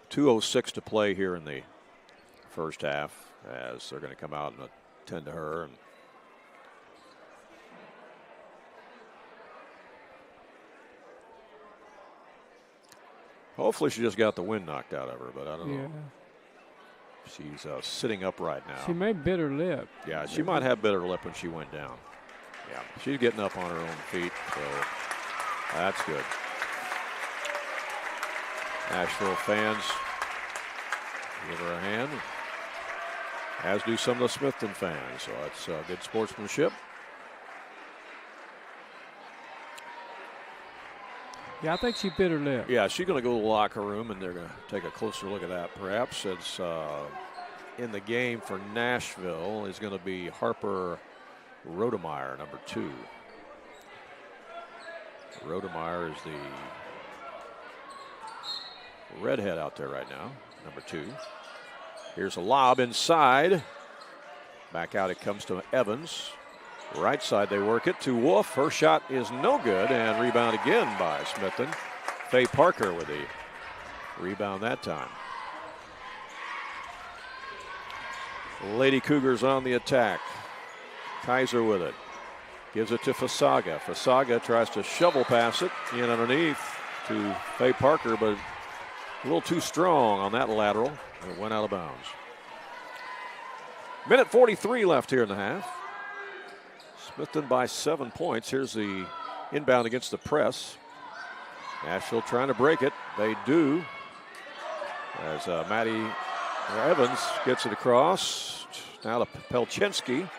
2:06 to play here in the first half, as they're going to come out and attend to her. And hopefully she just got the wind knocked out of her, but I don't know. She's sitting upright now. She may bit her lip. Yeah, she might have bit her lip when she went down. Yeah, she's getting up on her own feet, so that's good. Nashville fans give her a hand, as do some of the Smithton fans, so it's good sportsmanship. Yeah, I think she bit her lip. Yeah, she's going to go to the locker room, and they're going to take a closer look at that. Perhaps it's in the game for Nashville is going to be Harper Rodemeyer, number 2. Rodemeyer is the redhead out there right now, number 2. Here's a lob inside. Back out it comes to Evans. Right side they work it to Wolf. Her shot is no good, and rebound again by Smithton. Faye Parker with the rebound that time. Lady Cougars on the attack. Kaiser with it. Gives it to FSAJHSAA. FSAJHSAA tries to shovel pass it in underneath to Faye Parker, but a little too strong on that lateral. And it went out of bounds. Minute 43 left here in the half. Smithton by 7 points. Here's the inbound against the press. Nashville trying to break it. They do. As Maddie Evans gets it across. Now to Pelchinski.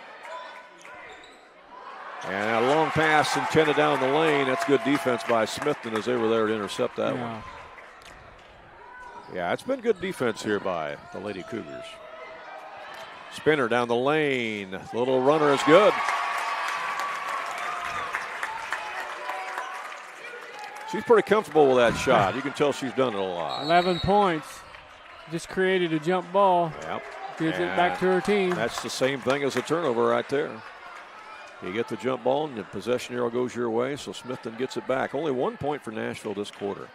And a long pass intended down the lane. That's good defense by Smithton as they were there to intercept that one. Yeah, it's been good defense here by the Lady Cougars. Spinner down the lane. The little runner is good. She's pretty comfortable with that shot. You can tell she's done it a lot. 11 points. Just created a jump ball. Yep. Gives it back to her team. That's the same thing as a turnover right there. You get the jump ball and the possession arrow goes your way, so Smithton gets it back. Only 1 point for Nashville this quarter.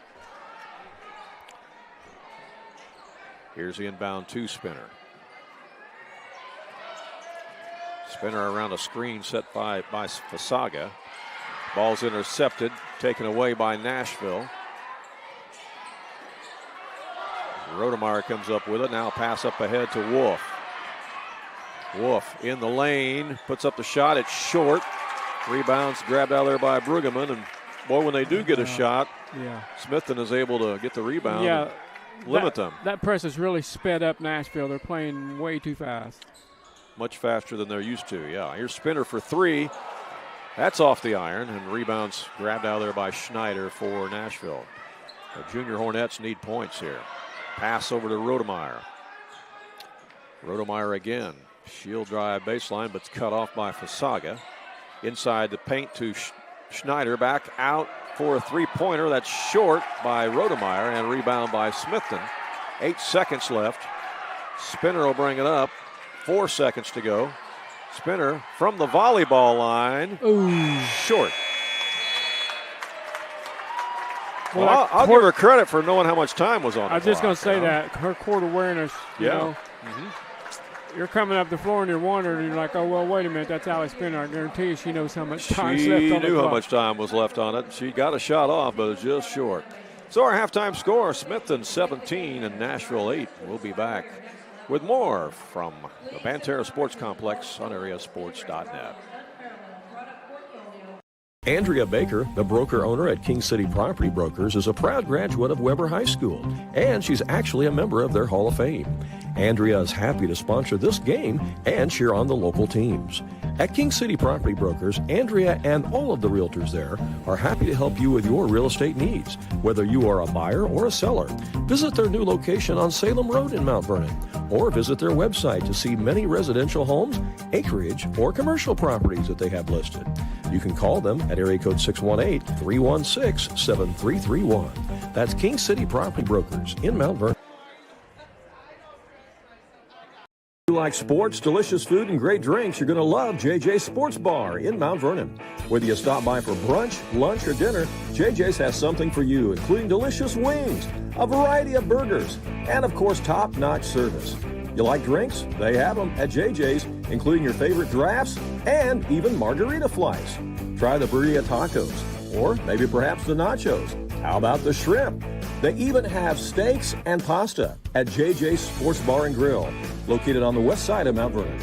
Here's the inbound to Spinner. Spinner around a screen set by Fasaga. Ball's intercepted, taken away by Nashville. Rodemeyer comes up with it. Now pass up ahead to Wolf. Wolf in the lane, puts up the shot. It's short. Rebounds grabbed out there by Brueggemann. And boy, when they do get a shot, Smithton is able to get the rebound and limit them. That press has really sped up Nashville. They're playing way too fast. Much faster than they're used to, yeah. Here's Spinner for three. That's off the iron, and rebounds grabbed out there by Schneider for Nashville. The Junior Hornets need points here. Pass over to Rodemeyer. Rodemeyer again. Shield drive baseline, but it's cut off by Fasaga. Inside the paint to Schneider. Back out for a three-pointer. That's short by Rodemeyer, and rebound by Smithton. 8 seconds left. Spinner will bring it up. 4 seconds to go. Spinner from the volleyball line. Ooh. Short. Well, I'll give her credit for knowing how much time was on the I was just going to say you know? that. Her court awareness, you know. You're coming up the floor and you're wondering, you're like, oh, well, wait a minute, that's Alex Spinner. I guarantee you she knows how much time's left on the clock. She knew how much time was left on it. She got a shot off, but it was just short. So our halftime score, Smithton 17 and Nashville 8. We'll be back with more from the Banterra Sports Complex on AreaSports.net. Andrea Baker, the broker owner at King City Property Brokers, is a proud graduate of Weber High School, and she's actually a member of their Hall of Fame. Andrea is happy to sponsor this game and cheer on the local teams. At King City Property Brokers, Andrea and all of the realtors there are happy to help you with your real estate needs, whether you are a buyer or a seller. Visit their new location on Salem Road in Mount Vernon, or visit their website to see many residential homes, acreage, or commercial properties that they have listed. You can call them at area code 618-316-7331. That's King City Property Brokers in Mount Vernon. If you like sports, delicious food, and great drinks, you're going to love JJ's Sports Bar in Mount Vernon. Whether you stop by for brunch, lunch, or dinner, JJ's has something for you, including delicious wings, a variety of burgers, and of course, top-notch service. You like drinks? They have them at JJ's, including your favorite drafts and even margarita flights. Try the burrito tacos, or maybe perhaps the nachos. How about the shrimp? They even have steaks and pasta at JJ's Sports Bar and Grill, located on the west side of Mount Vernon.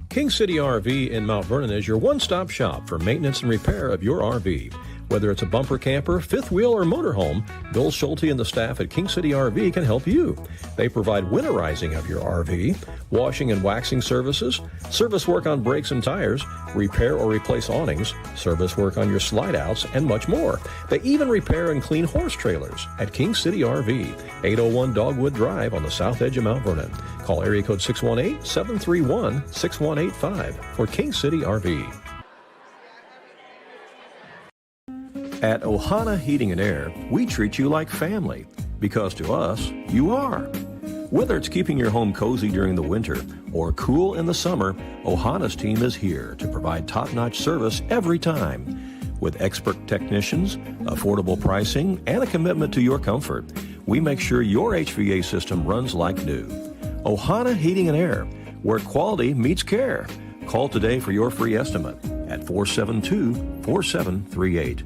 King City RV in Mount Vernon is your one-stop shop for maintenance and repair of your RV. Whether it's a bumper camper, fifth wheel, or motorhome, Bill Schulte and the staff at King City RV can help you. They provide winterizing of your RV, washing and waxing services, service work on brakes and tires, repair or replace awnings, service work on your slide outs, and much more. They even repair and clean horse trailers at King City RV, 801 Dogwood Drive on the south edge of Mount Vernon. Call area code 618-731-6185 for King City RV. At Ohana Heating and Air, we treat you like family, because to us, you are. Whether it's keeping your home cozy during the winter or cool in the summer, Ohana's team is here to provide top-notch service every time. With expert technicians, affordable pricing, and a commitment to your comfort, we make sure your HVAC system runs like new. Ohana Heating and Air, where quality meets care. Call today for your free estimate at 472-4738.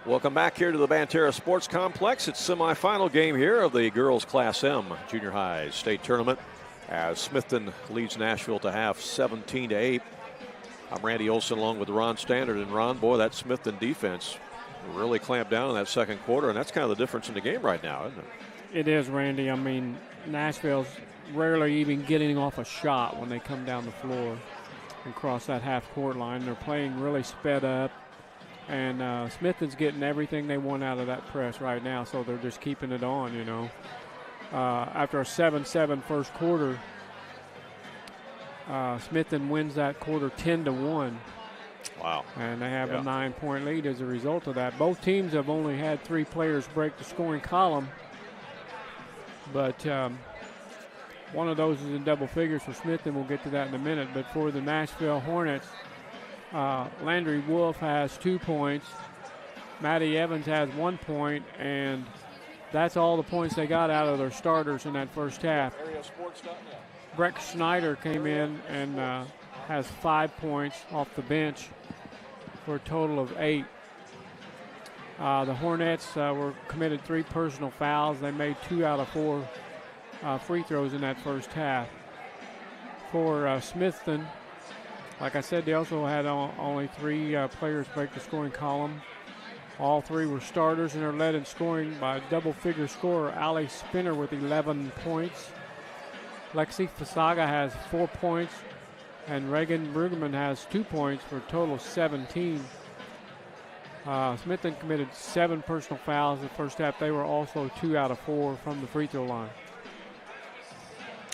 Welcome back here to the Banterra Sports Complex. It's semifinal game here of the girls Class M Junior High State Tournament. as Smithton leads Nashville to half 17-8. I'm Randy Olson along with Ron Standard. And Ron, boy, that Smithton defense really clamped down in that second quarter, and that's kind of the difference in the game right now, isn't it? It is, Randy. I mean, Nashville's rarely even getting off a shot when they come down the floor and cross that half-court line. They're playing really sped up, and Smithton's getting everything they want out of that press right now, so they're just keeping it on, you know. After a 7-7 first quarter, Smithton wins that quarter 10-1. Wow. And they have a 9-point lead as a result of that. Both teams have only had 3 players break the scoring column, but one of those is in double figures for Smithton. We'll get to that in a minute. But for the Nashville Hornets, Landry Wolf has 2 points. Matty Evans has 1 point, and that's all the points they got out of their starters in that first half. AreaSports.net. Breck Schneider came in and has 5 points off the bench for a total of 8. The Hornets were committed 3 personal fouls. They made 2 out of 4 free throws in that first half. For Smithton, like I said, they also had only 3 players break the scoring column. All 3 were starters and are led in scoring by double-figure scorer Ali Spinner with 11 points. Lexi Fasaga has 4 points, and Reagan Brueggemann has 2 points for a total of 17. Smithton committed 7 personal fouls in the first half. They were also 2 out of 4 from the free throw line.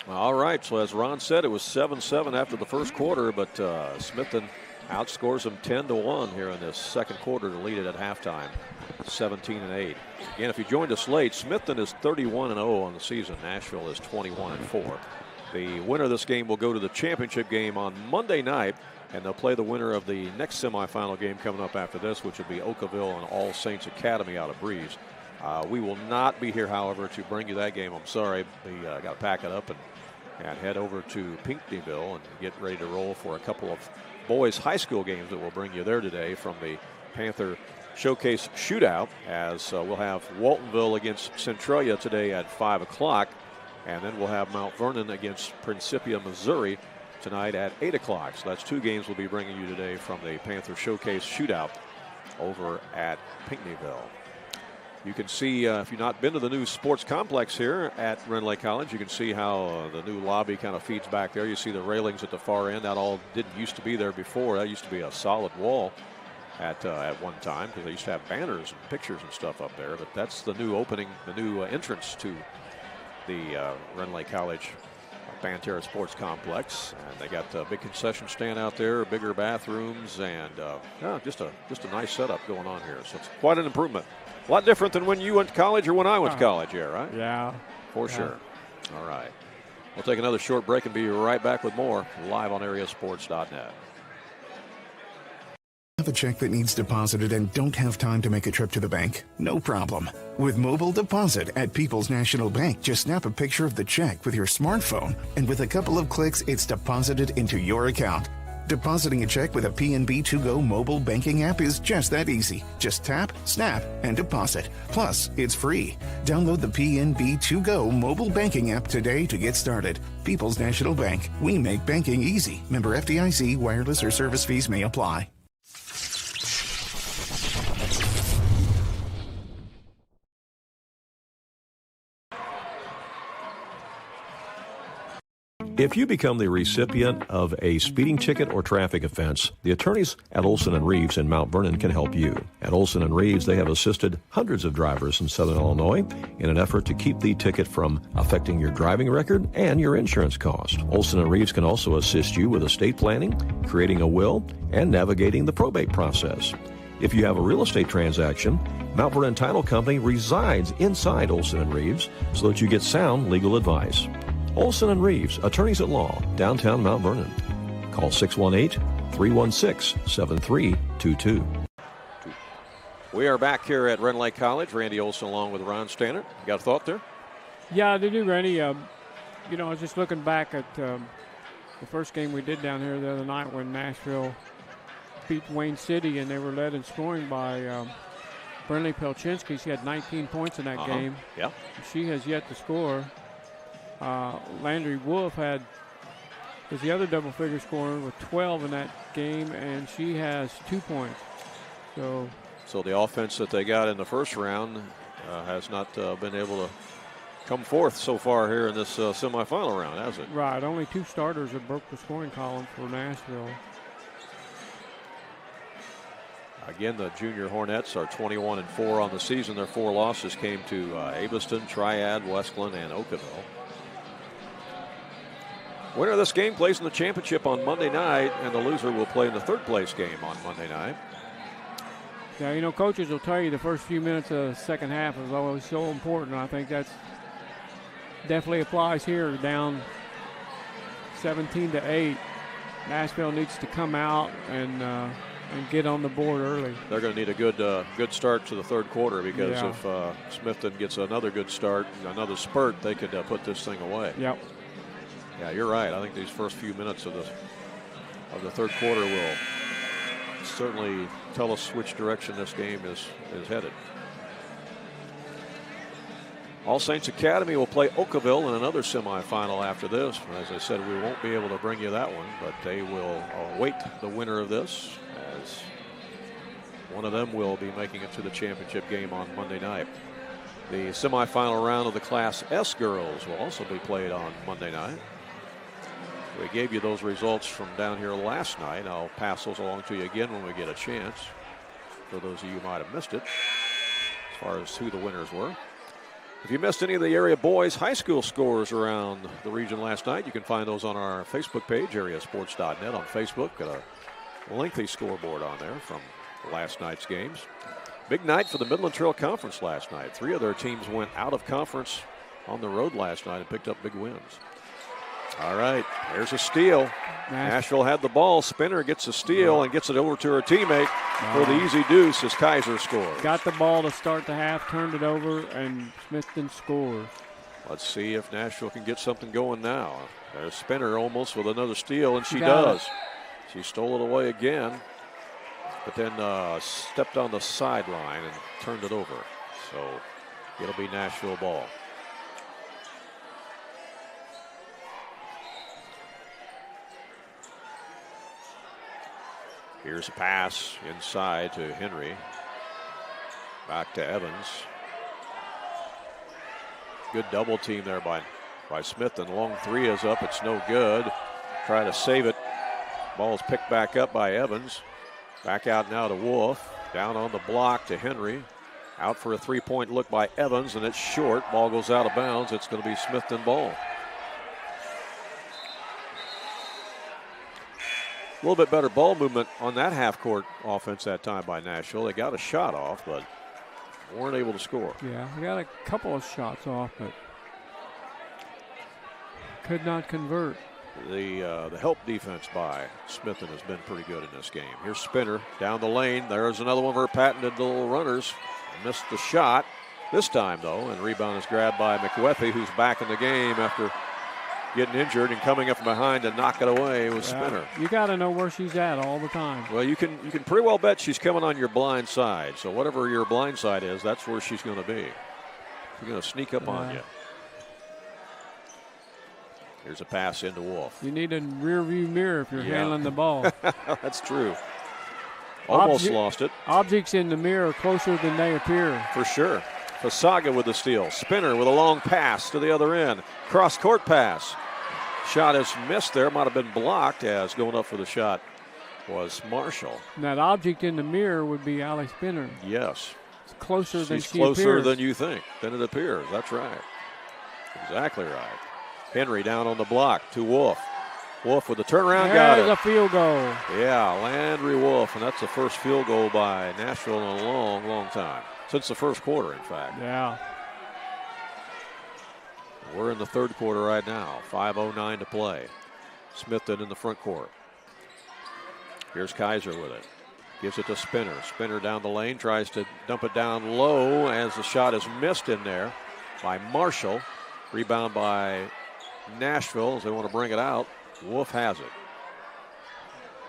All right, so as Ron said, it was 7-7 after the first quarter, but Smithton outscores them 10-1 here in this second quarter to lead it at halftime, 17-8. Again, if you joined us late, Smithton is 31-0 on the season. Nashville is 21-4. The winner of this game will go to the championship game on Monday night, and they'll play the winner of the next semifinal game coming up after this, which will be Oakville and All Saints Academy out of Breeze. We will not be here, however, to bring you that game. I'm sorry. We got to pack it up and head over to Pinckneyville and get ready to roll for a couple of boys high school games that will bring you there today from the Panther Showcase Shootout, as we'll have Waltonville against Centralia today at 5 o'clock, and then we'll have Mount Vernon against Principia, Missouri tonight at 8 o'clock. So that's 2 games we'll be bringing you today from the Panther Showcase Shootout over at Pinckneyville. You can see, if you've not been to the new sports complex here at Rend Lake College, you can see how the new lobby kind of feeds back there. You see the railings at the far end. That all didn't used to be there before. That used to be a solid wall at one time, because they used to have banners and pictures and stuff up there. But that's the new opening, the new entrance to the Rend Lake College Banterra Sports Complex. And they got a big concession stand out there, bigger bathrooms, and just a nice setup going on here. So it's quite an improvement. A lot different than when you went to college or when I went to college, right? Yeah. For sure. All right. We'll take another short break and be right back with more live on AreaSports.net. Have a check that needs deposited and don't have time to make a trip to the bank? No problem. With Mobile Deposit at People's National Bank, just snap a picture of the check with your smartphone, and with a couple of clicks, it's deposited into your account. Depositing a check with a PNB To-Go mobile banking app is just that easy. Just tap, snap, and deposit. Plus, it's free. Download the PNB To-Go mobile banking app today to get started. People's National Bank. We make banking easy. Member FDIC. Wireless or service fees may apply. If you become the recipient of a speeding ticket or traffic offense, the attorneys at Olson & Reeves in Mount Vernon can help you. At Olson & Reeves, they have assisted hundreds of drivers in Southern Illinois in an effort to keep the ticket from affecting your driving record and your insurance cost. Olson & Reeves can also assist you with estate planning, creating a will, and navigating the probate process. If you have a real estate transaction, Mount Vernon Title Company resides inside Olson & Reeves so that you get sound legal advice. Olson & Reeves, attorneys at law, downtown Mount Vernon. Call 618-316-7322. We are back here at Rend Lake College. Randy Olson along with Ron Stannard. You got a thought there? Yeah, I do, Randy. You know, I was just looking back at the first game we did down here the other night when Nashville beat Wayne City, and they were led in scoring by Brinley Pelchinski. She had 19 points in that game. Yeah. She has yet to score. Landry Wolf is the other double-figure scorer with 12 in that game, and she has 2 points. So the offense that they got in the first round has not been able to come forth so far here in this semifinal round, has it? Right. Only 2 starters have broke the scoring column for Nashville. Again, the junior Hornets are 21-4 on the season. Their 4 losses came to Ableton, Triad, Westland, and Oakville. Winner of this game plays in the championship on Monday night, and the loser will play in the third-place game on Monday night. Yeah, you know, coaches will tell you the first few minutes of the second half is always so important. I think that's definitely applies here. Down 17-8, Nashville needs to come out and get on the board early. They're going to need a good start to the third quarter, because if Smithton gets another good start, another spurt, they could put this thing away. Yep. Yeah, you're right. I think these first few minutes of the third quarter will certainly tell us which direction this game is headed. All Saints Academy will play Oakville in another semifinal after this. As I said, we won't be able to bring you that one, but they will await the winner of this, as one of them will be making it to the championship game on Monday night. The semifinal round of the Class S girls will also be played on Monday night. We gave you those results from down here last night. I'll pass those along to you again when we get a chance, for those of you who might have missed it, as far as who the winners were. If you missed any of the area boys high school scores around the region last night, you can find those on our Facebook page, AreaSports.net on Facebook. Got a lengthy scoreboard on there from last night's games. Big night for the Midland Trail Conference last night. 3 of their teams went out of conference on the road last night and picked up big wins. All right, there's a steal. Nashville had the ball. Spinner gets a steal and gets it over to her teammate for the easy deuce as Kaiser scores. Got the ball to start the half, turned it over, and Smithton scores. Let's see if Nashville can get something going now. There's Spinner almost with another steal, and she does. She stole it away again, but then stepped on the sideline and turned it over. So it'll be Nashville ball. Here's a pass inside to Henry. Back to Evans. Good double team there by Smithton. Long 3 is up. It's no good. Try to save it. Ball's picked back up by Evans. Back out now to Wolf. Down on the block to Henry. Out for a 3-point look by Evans, and it's short. Ball goes out of bounds. It's going to be Smithton ball. A little bit better ball movement on that half-court offense that time by Nashville. They got a shot off, but weren't able to score. Yeah, we got a couple of shots off, but could not convert. The help defense by Smithton has been pretty good in this game. Here's Spinner down the lane. There's another one of her patented little runners. Missed the shot this time, though, and rebound is grabbed by McWethy, who's back in the game after getting injured and coming up from behind to knock it away with Spinner. You got to know where she's at all the time. Well, you can pretty well bet she's coming on your blind side. So whatever your blind side is, that's where she's going to be. She's going to sneak up on you. Here's a pass into Wolf. You need a rear view mirror if you're handling the ball. That's true. Almost lost it. Objects in the mirror are closer than they appear. For sure. Fasaga with the steal. Spinner with a long pass to the other end. Cross-court pass. Shot is missed there. Might have been blocked, as going up for the shot was Marshall. And that object in the mirror would be Allie Spinner. Yes. It's closer than she closer appears. than you think, than it appears. That's right. Exactly right. Henry down on the block to Wolf. Wolf with the turnaround, got it. There's a field goal. Yeah, Landry Wolf, and that's the first field goal by Nashville in a long, long time. Since the first quarter, in fact. Yeah. We're in the third quarter right now. 5:09 to play. Smithton in the front court. Here's Kaiser with it. Gives it to Spinner. Spinner down the lane. Tries to dump it down low as the shot is missed in there by Marshall. Rebound by Nashville as they want to bring it out. Wolf has it.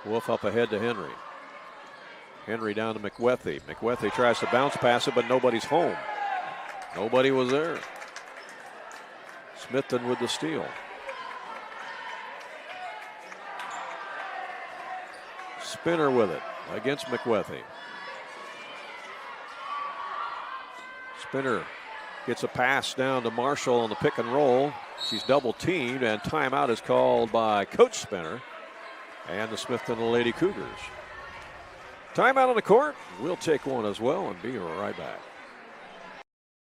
Wolf up ahead to Henry. Henry down to McWethy. McWethy tries to bounce pass it, but nobody's home. Nobody was there. Smithton with the steal. Spinner with it against McWethy. Spinner gets a pass down to Marshall on the pick and roll. She's double teamed, and timeout is called by Coach Spinner and the Smithton Lady Cougars. Timeout on the court. We'll take one as well and be right back.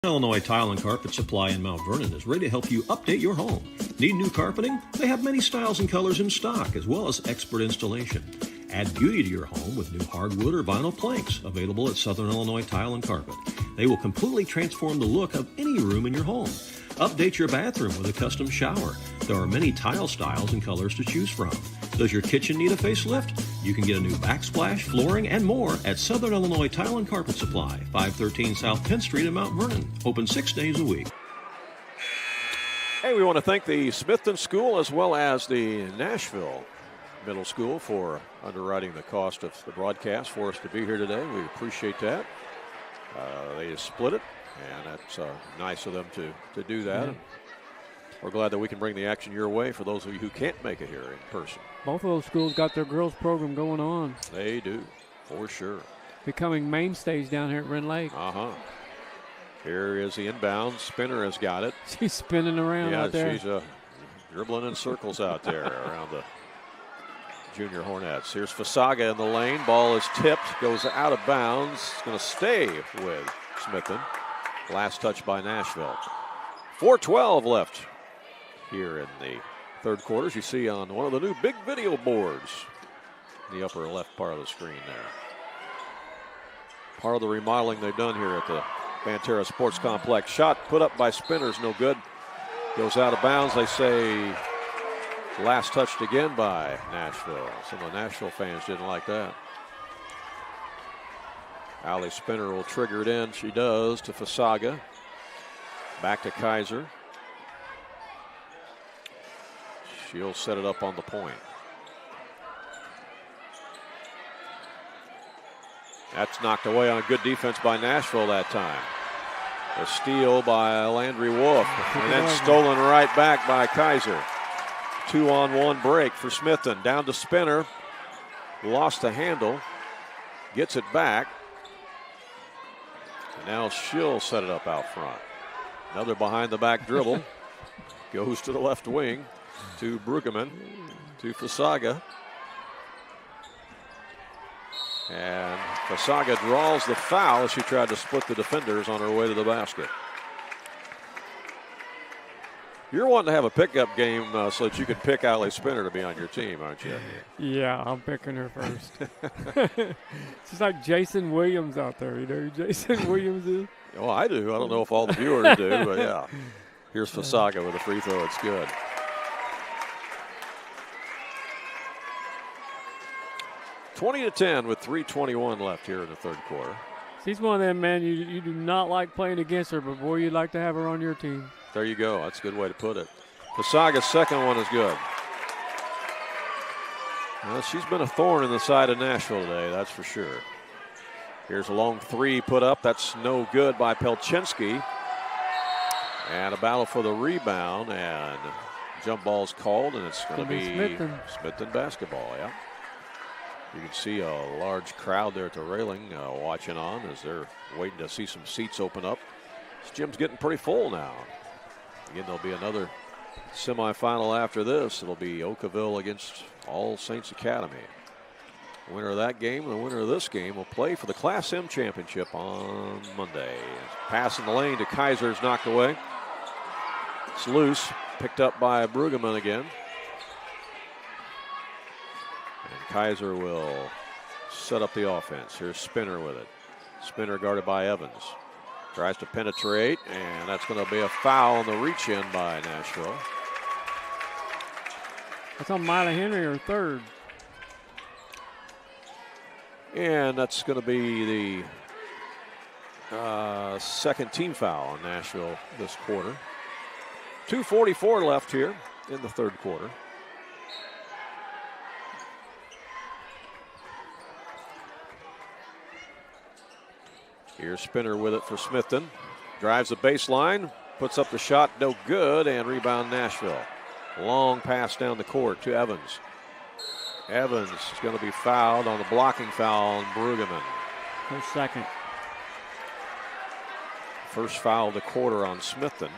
Illinois Tile and Carpet Supply in Mount Vernon is ready to help you update your home. Need new carpeting? They have many styles and colors in stock, as well as expert installation. Add beauty to your home with new hardwood or vinyl planks available at Southern Illinois Tile and Carpet. They will completely transform the look of any room in your home. Update your bathroom with a custom shower. There are many tile styles and colors to choose from. Does your kitchen need a facelift? You can get a new backsplash, flooring, and more at Southern Illinois Tile and Carpet Supply, 513 South 10th Street in Mount Vernon. Open 6 days a week. Hey, we want to thank the Smithton School as well as the Nashville Middle School for underwriting the cost of the broadcast for us to be here today. We appreciate that. They just split it, and that's nice of them to do that. We're glad that we can bring the action your way for those of you who can't make it here in person. Both of those schools got their girls program going on. They do, for sure. Becoming mainstays down here at Rend Lake. Here is the inbound. Spinner has got it. She's spinning around out there. She's dribbling in circles out there around the Junior Hornets. Here's Fasaga in the lane. Ball is tipped, goes out of bounds. It's going to stay with Smithton. Last touch by Nashville. 4:12 left here in the third quarter. As you see on one of the new big video boards in the upper left part of the screen there. Part of the remodeling they've done here at the Banterra Sports Complex. Shot put up by Spinner's no good. Goes out of bounds. They say last touched again by Nashville. Some of the Nashville fans didn't like that. Allie Spinner will trigger it in. She does to Fasaga. Back to Kaiser. She'll set it up on the point. That's knocked away on good defense by Nashville that time. A steal by Landry Wolf, and then stolen right back by Kaiser. 2-on-1 break for Smithton. Down to Spinner. Lost the handle. Gets it back. And now she'll set it up out front. Another behind the back dribble. Goes to the left wing to Brueggemann, to Fasaga. And Fasaga draws the foul as she tried to split the defenders on her way to the basket. You're wanting to have a pickup game so that you can pick Allie Spinner to be on your team, aren't you? Yeah, I'm picking her first. She's like Jason Williams out there. You know who Jason Williams is? Oh, I do. I don't know if all the viewers do, but yeah. Here's Fasaga with a free throw. It's good. (20-10) with 3:21 left here in the third quarter. She's one of them, man, you do not like playing against her, but boy, you'd like to have her on your team. There you go. That's a good way to put it. Fasaga's second one is good. Well, she's been a thorn in the side of Nashville today, that's for sure. Here's a long three put up. That's no good by Pelchinski. And a battle for the rebound, and jump ball's called, and it's going to be Smithton basketball, yeah. You can see a large crowd there at the railing watching on as they're waiting to see some seats open up. This gym's getting pretty full now. Again, there'll be another semifinal after this. It'll be Oakville against All Saints Academy. The winner of that game and the winner of this game will play for the Class M championship on Monday. Pass in the lane to Kaiser is knocked away. It's loose, picked up by Brueggemann again. And Kaiser will set up the offense. Here's Spinner with it. Spinner guarded by Evans. Tries to penetrate, and that's going to be a foul on the reach-in by Nashville. That's on Mila Henry, her third. And that's going to be the second team foul on Nashville this quarter. 2:44 left here in the third quarter. Here's Spinner with it for Smithton. Drives the baseline. Puts up the shot, no good, and rebound Nashville. Long pass down the court to Evans. Evans is going to be fouled on the blocking foul on Pregame. Her second. First foul of the quarter on Smithton.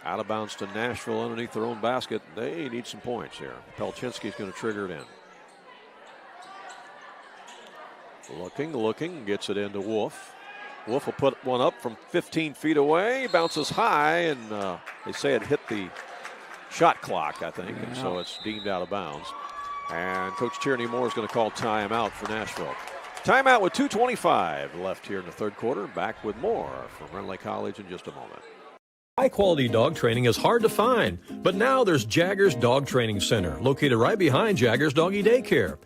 Out of bounds to Nashville underneath their own basket. They need some points here. Pelchinski's going to trigger it in. Looking, gets it into Wolf. Wolf will put one up from 15 feet away. Bounces high, and they say it hit the shot clock, I think, and so it's deemed out of bounds. And Coach Tierney Moore is going to call timeout for Nashville. Timeout with 2:25 left here in the third quarter. Back with more from Rend Lake College in just a moment. High-quality dog training is hard to find, but now there's Jaggers Dog Training Center, located right behind Jaggers Doggy Daycare.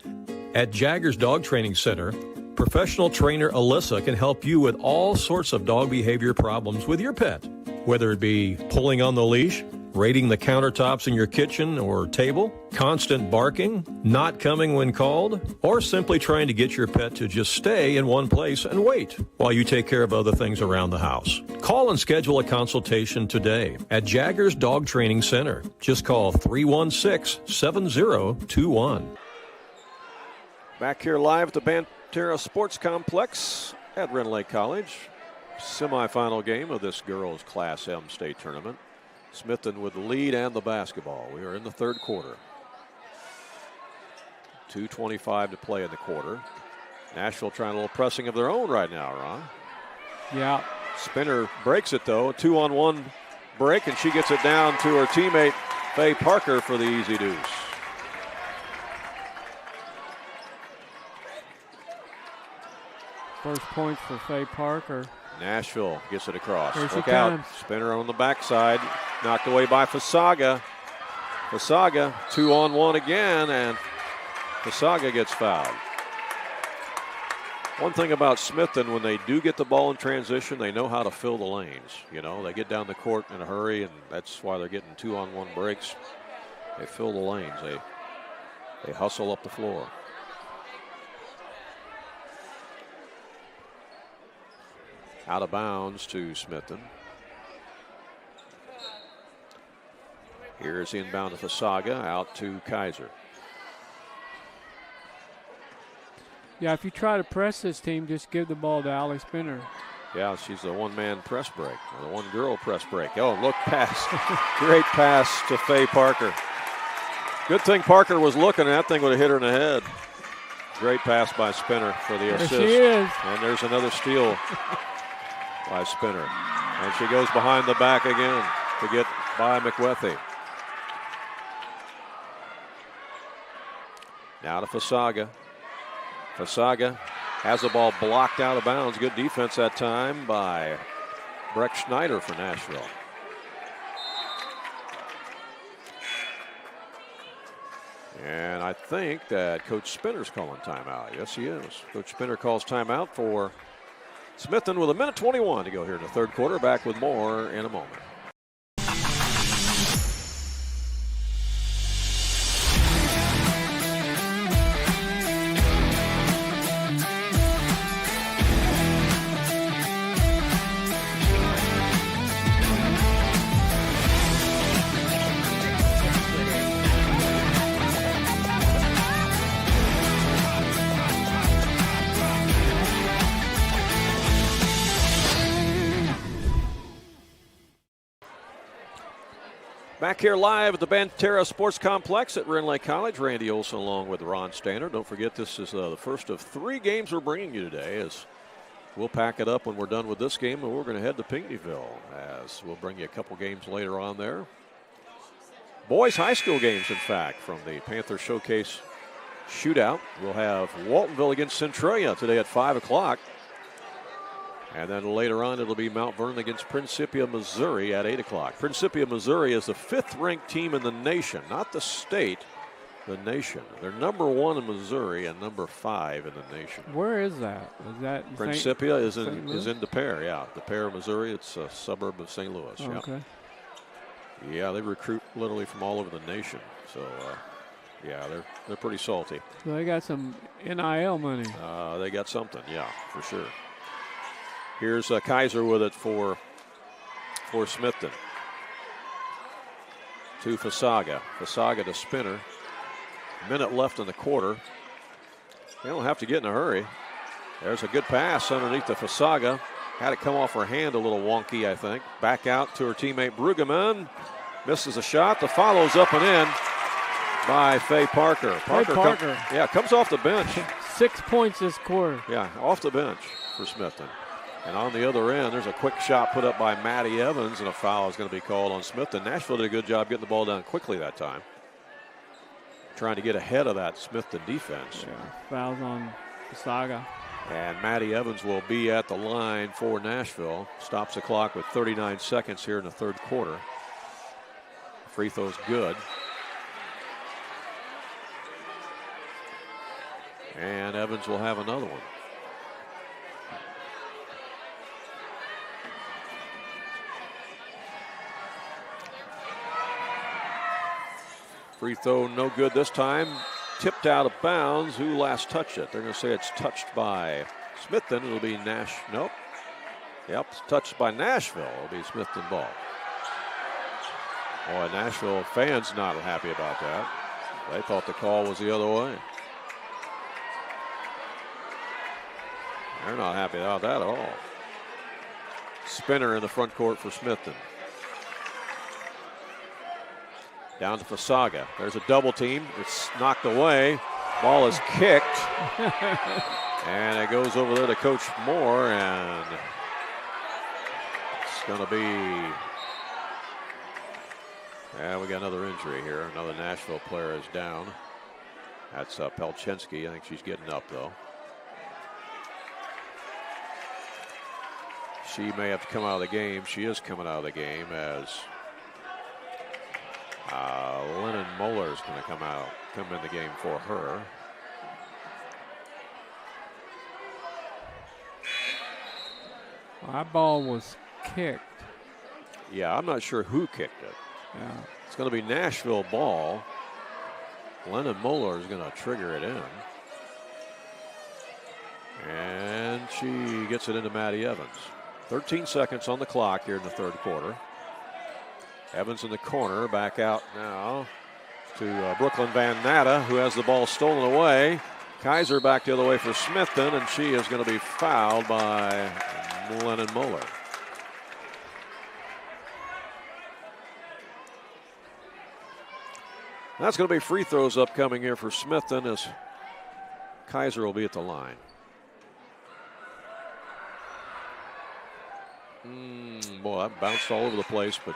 At Jaggers Dog Training Center, professional trainer Alyssa can help you with all sorts of dog behavior problems with your pet, whether it be pulling on the leash, raiding the countertops in your kitchen or table, constant barking, not coming when called, or simply trying to get your pet to just stay in one place and wait while you take care of other things around the house. Call and schedule a consultation today at Jaggers Dog Training Center. Just call 316-7021. Back here live at the Banterra Sports Complex at Rend Lake College. Semifinal game of this girls Class M state tournament. Smithton with the lead and the basketball. We are in the third quarter. 2:25 to play in the quarter. Nashville trying a little pressing of their own right now, Ron. Yeah. Spinner breaks it, though. A 2-on-1 break, and she gets it down to her teammate, Faye Parker, for the easy deuce. First points for Faye Parker. Nashville gets it across. Here she Look out. comes. Spinner on the backside. Knocked away by Fasaga. Fasaga 2-on-1 again, and Fasaga gets fouled. One thing about Smithton, when they do get the ball in transition, they know how to fill the lanes. You know, they get down the court in a hurry, and that's why they're getting 2-on-1 breaks. They fill the lanes. They hustle up the floor. Out of bounds to Smithton. Here's inbound to Fasaga, out to Kaiser. Yeah, if you try to press this team, just give the ball to Allie Spinner. Yeah, she's the one-man press break, or the one-girl press break. Oh, look pass. Great pass to Faye Parker. Good thing Parker was looking, and that thing would have hit her in the head. Great pass by Spinner for the assist. There she is. And there's another steal by Spinner. And she goes behind the back again to get by McWethy. Now to Fasaga. Fasaga has the ball blocked out of bounds. Good defense that time by Breck Schneider for Nashville. And I think that Coach Spinner's calling timeout. Yes, he is. Coach Spinner calls timeout for Smithton with 1:21 to go here in the third quarter. Back with more in a moment. Back here live at the Banterra Sports Complex at Rend Lake College. Randy Olson along with Ron Standard. Don't forget, this is the first of 3 games we're bringing you today, as we'll pack it up when we're done with this game, and we're going to head to Pinckneyville, as we'll bring you a couple games later on there. Boys high school games, in fact, from the Panther Showcase Shootout. We'll have Waltonville against Centralia today at 5 o'clock. And then later on, it'll be Mount Vernon against Principia, Missouri at 8 o'clock. Principia, Missouri is the 5th-ranked team in the nation, not the state, the nation. They're number 1 in Missouri and number 5 in the nation. Where is that? Is that in Principia is in Des Peres, yeah. Des Peres, Missouri. It's a suburb of St. Louis. Oh, okay. Yeah, they recruit literally from all over the nation. So, yeah, they're pretty salty. So they got some NIL money. They got something, yeah, for sure. Here's Kaiser with it for for Smithton. To Fasaga. Fasaga to Spinner. Minute left in the quarter. They don't have to get in a hurry. There's a good pass underneath the Fasaga. Had it come off her hand a little wonky, I think. Back out to her teammate Brueggemann. Misses a shot. The follow's up and in by Faye Parker. Parker. Comes off the bench. 6 points this quarter. Yeah, off the bench for Smithton. And on the other end, there's a quick shot put up by Maddie Evans, and a foul is going to be called on Smithton. Nashville did a good job getting the ball down quickly that time. Trying to get ahead of that Smithton defense. Yeah, fouls on Fasaga. And Maddie Evans will be at the line for Nashville. Stops the clock with 39 seconds here in the third quarter. Free throw's good. And Evans will have another one. Free throw no good this time. Tipped out of bounds. Who last touched it? They're going to say it's touched by Smithton. It'll be Nope. Yep, it's touched by Nashville. It'll be Smithton ball. Boy, Nashville fans not happy about that. They thought the call was the other way. They're not happy about that at all. Spinner in the front court for Smithton. Down to Fasaga. There's a double team. It's knocked away. Ball is kicked. And it goes over there to Coach Moore, and it's going to be, we got another injury here. Another Nashville player is down. That's Pelczynski. I think she's getting up, though. She may have to come out of the game. She is coming out of the game as Lennon Moeller is going to come in the game for her. Well, that ball was kicked. Yeah, I'm not sure who kicked it. Yeah. It's going to be Nashville ball. Lennon Moeller is going to trigger it in. And she gets it into Maddie Evans. 13 seconds on the clock here in the third quarter. Evans in the corner, back out now to Brooklyn Van Natta, who has the ball stolen away. Kaiser back the other way for Smithton, and she is going to be fouled by Lennon Moeller. That's going to be free throws upcoming here for Smithton as Kaiser will be at the line. Boy, that bounced all over the place, but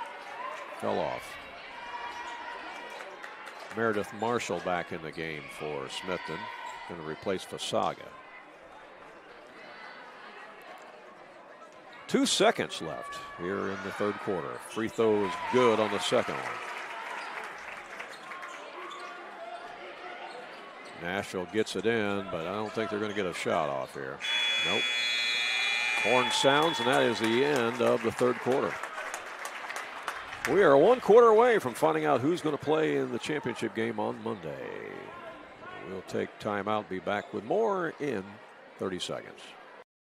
fell off. Meredith Marshall back in the game for Smithton. Going to replace Fasaga. 2 seconds left here in the third quarter. Free throw is good on the second one. Nashville gets it in, but I don't think they're going to get a shot off here. Nope. Horn sounds, and that is the end of the third quarter. We are 1 quarter away from finding out who's going to play in the championship game on Monday. We'll take time out, be back with more in 30 seconds.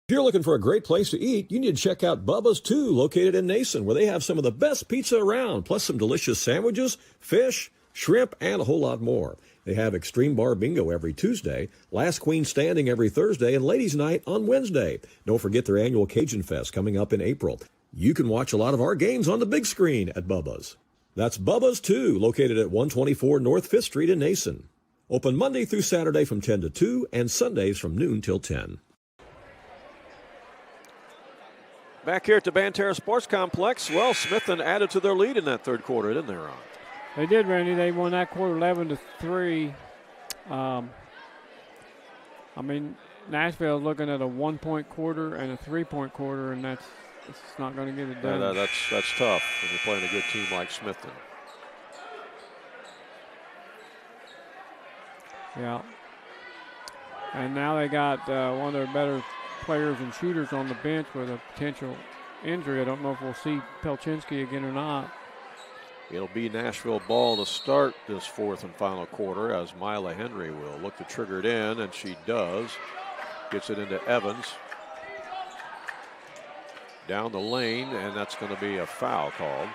If you're looking for a great place to eat, you need to check out Bubba's 2, located in Nason, where they have some of the best pizza around, plus some delicious sandwiches, fish, shrimp, and a whole lot more. They have Extreme Bar Bingo every Tuesday, Last Queen Standing every Thursday, and Ladies Night on Wednesday. Don't forget their annual Cajun Fest coming up in April. You can watch a lot of our games on the big screen at Bubba's. That's Bubba's 2, located at 124 North 5th Street in Nason. Open Monday through Saturday from 10 to 2 and Sundays from noon till 10. Back here at the Banterra Sports Complex, well, Smithton added to their lead in that third quarter, didn't they, Ron? They did, Randy. They won that quarter 11-3. I mean, Nashville's looking at a 1-point quarter and a 3-point quarter, and it's not going to get it done. Yeah, that's tough when you're playing a good team like Smithton. Yeah. And now they got one of their better players and shooters on the bench with a potential injury. I don't know if we'll see Pelczynski again or not. It'll be Nashville ball to start this fourth and final quarter as Mila Henry will look to trigger it in, and she does. Gets it into Evans. down the lane, and that's going to be a foul called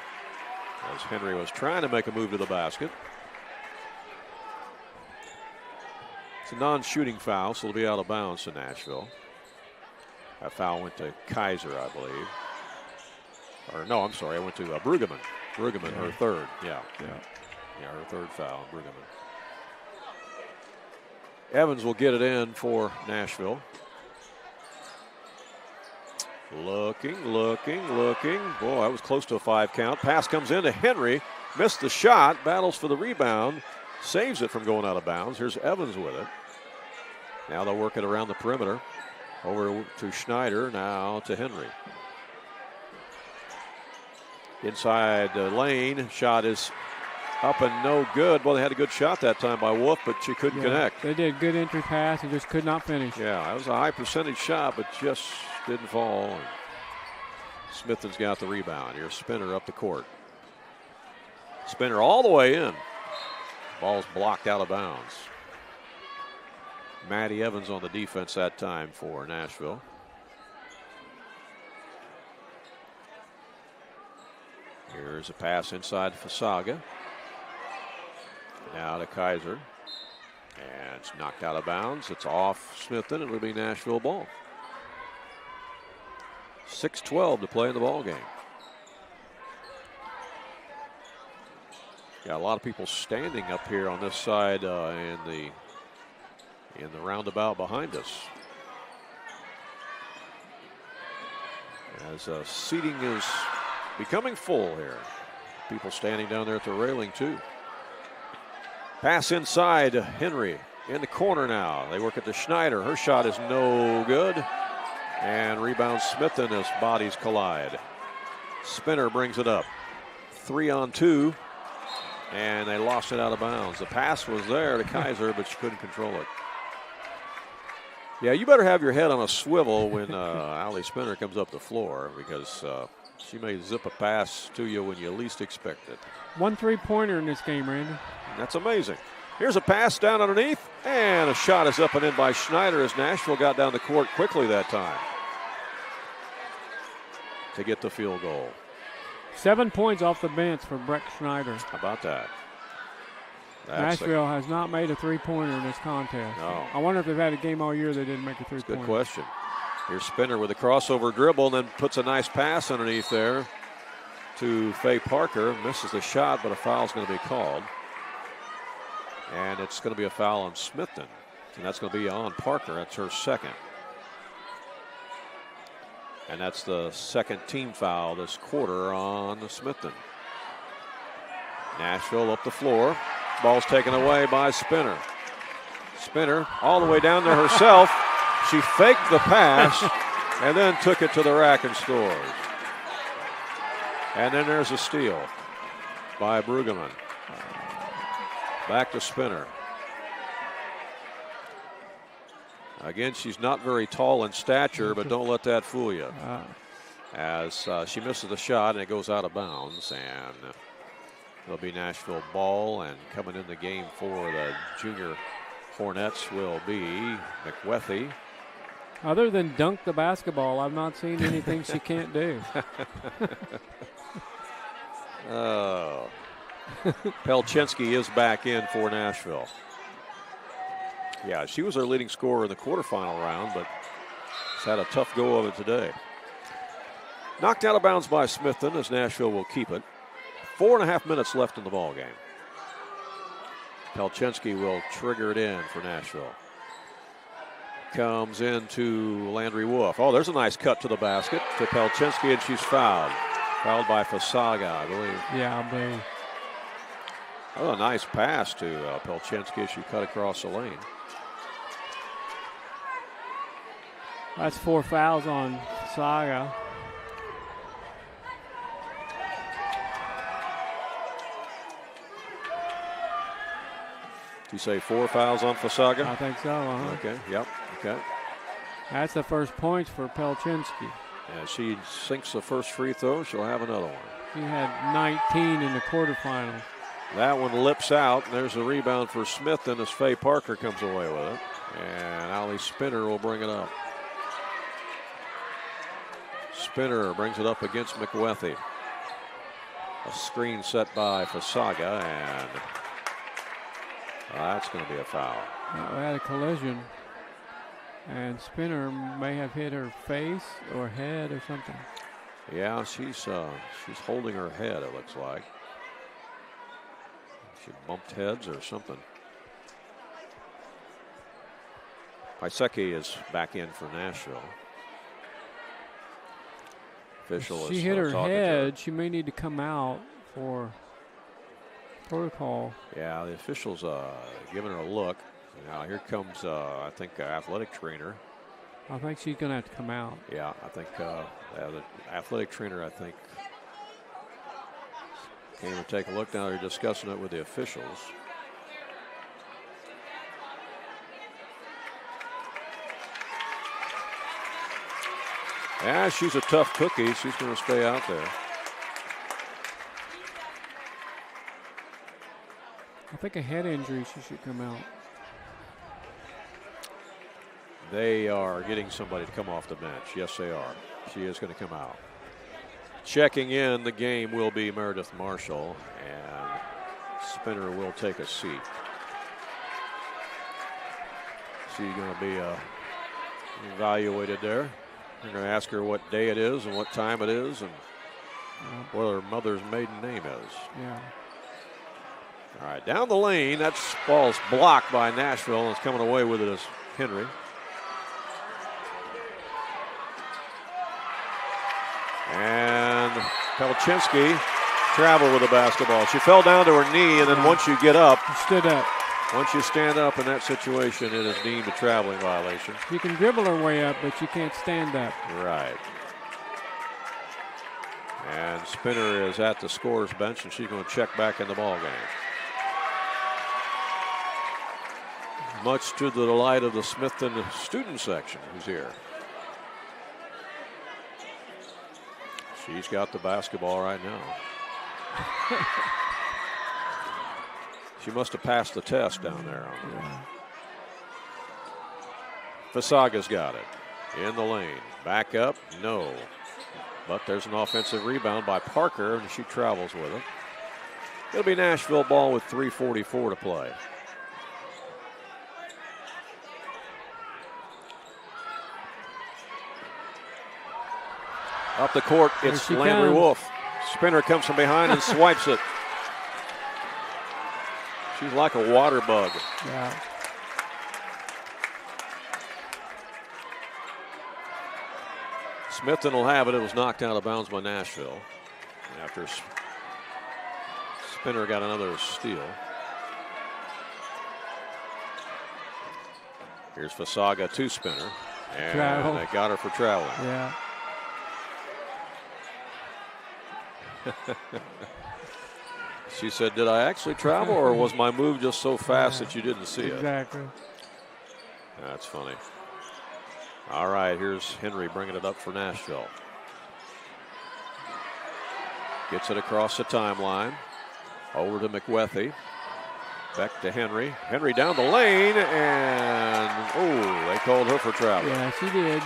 as Henry was trying to make a move to the basket. It's a non-shooting foul, so it'll be out of bounds to Nashville. That foul went to Kaiser, I believe. Or no, I'm sorry, I went to Pregame. Pregame, her third. Yeah, her third foul, Pregame. Evans will get it in for Nashville. Looking. Boy, that was close to a 5 count. Pass comes in to Henry. Missed the shot. Battles for the rebound. Saves it from going out of bounds. Here's Evans with it. Now they'll work it around the perimeter. Over to Schneider. Now to Henry. Inside the lane. Shot is up and no good. Well, they had a good shot that time by Wolf, but she couldn't connect. They did good entry pass and just could not finish. Yeah, that was a high percentage shot, but just didn't fall. And Smithton's got the rebound. Here's Spinner up the court. Spinner all the way in. Ball's blocked out of bounds. Maddie Evans on the defense that time for Nashville. Here's a pass inside Fasaga. Now to Kaiser. And it's knocked out of bounds. It's off Smithton. It'll be Nashville ball. 6:12 to play in the ball game. Got a lot of people standing up here on this side in the roundabout behind us. As seating is becoming full here. People standing down there at the railing too. Pass inside to Henry in the corner now. They work it to Schneider. Her shot is no good. And rebound Smithton as bodies collide. Spinner brings it up. 3-on-2. And they lost it out of bounds. The pass was there to Kaiser, but she couldn't control it. Yeah, you better have your head on a swivel when Allie Spinner comes up the floor, because she may zip a pass to you when you least expect it. 1 3-pointer in this game, Randy. That's amazing. Here's a pass down underneath, and a shot is up and in by Schneider as Nashville got down the court quickly that time to get the field goal. 7 points off the bench for Breck Schneider. How about that? Nashville has not made a 3-pointer in this contest. No. I wonder if they've had a game all year they didn't make a 3-pointer. Good question. Here's Spinner with a crossover dribble and then puts a nice pass underneath there to Faye Parker. Misses the shot, but a foul's going to be called. And it's going to be a foul on Smithton. And that's going to be on Parker. That's her second. And that's the second team foul this quarter on Smithton. Nashville up the floor. Ball's taken away by Spinner. Spinner all the way down there herself. She faked the pass and then took it to the rack and scores. And then there's a steal by Brueggemann. Back to Spinner. Again, she's not very tall in stature, but don't let that fool you. As she misses the shot and it goes out of bounds, and it'll be Nashville ball. And coming in the game for the junior Hornets will be McWethy. Other than dunk the basketball, I've not seen anything she can't do. Oh. Pelczynski is back in for Nashville. Yeah, she was our leading scorer in the quarterfinal round, but has had a tough go of it today. Knocked out of bounds by Smithton as Nashville will keep it. 4.5 minutes left in the ball game. Pelczynski will trigger it in for Nashville. Comes into Landry Wolf. Oh, there's a nice cut to the basket to Pelczynski, and she's fouled. Fouled by Fasaga, I believe. Yeah, I believe. That was a nice pass to Pelczynski as she cut across the lane. That's 4 fouls on Saga. Did you say 4 fouls on Fasaga? I think so. Okay, yep, okay. That's the first points for Pelczynski. And she sinks the first free throw, she'll have another one. She had 19 in the quarterfinals. That one lips out, and there's a rebound for Smithton as Faye Parker comes away with it. And Allie Spinner will bring it up. Spinner brings it up against McWethy. A screen set by Fasaga, and that's going to be a foul. We had a collision, and Spinner may have hit her face or head or something. Yeah, she's holding her head, it looks like. She bumped heads or something. Paiseki is back in for Nashville. Official She is hit her talking head. to She may need to come out for protocol. Yeah, the official's giving her a look. Now here comes, I think, athletic trainer. I think she's going to have to come out. Yeah, I think the athletic trainer, I think, came to take a look. Now they're discussing it with the officials. Yeah, she's a tough cookie. She's going to stay out there. I think a head injury, she should come out. They are getting somebody to come off the bench. Yes, they are. She is going to come out. Checking in the game will be Meredith Marshall, and Spinner will take a seat. She's going to be evaluated there. They're going to ask her what day it is and what time it is and what her mother's maiden name is. Yeah. All right, down the lane. That ball's blocked by Nashville, and it's coming away with it as Henry. And Pelchinski traveled with the basketball. She fell down to her knee, and then once you get up, She stood up. once you stand up in that situation, it is deemed a traveling violation. You can dribble her way up, but you can't stand up. Right. And Spinner is at the scorer's bench, and she's going to check back in the ball game. Much to the delight of the Smithton student section who's here. She's got the basketball right now. She must have passed the test down there. Fasaga's got it. In the lane. Back up. No. But there's an offensive rebound by Parker, and she travels with it. It'll be Nashville ball with 3:44 to play. Up the court, it's Landry comes. Wolf. Spinner comes from behind and swipes it. She's like a water bug. Yeah. Smithton will have it. It was knocked out of bounds by Nashville after Spinner got another steal. Here's Fasaga to Spinner. And Travel. they got her for traveling. Yeah. She said, did I actually travel, or was my move just so fast that you didn't see it? Exactly. That's funny. All right, here's Henry bringing it up for Nashville. Gets it across the timeline. Over to McWethy. Back to Henry. Henry down the lane, and they called her for traveling. Yeah, she did.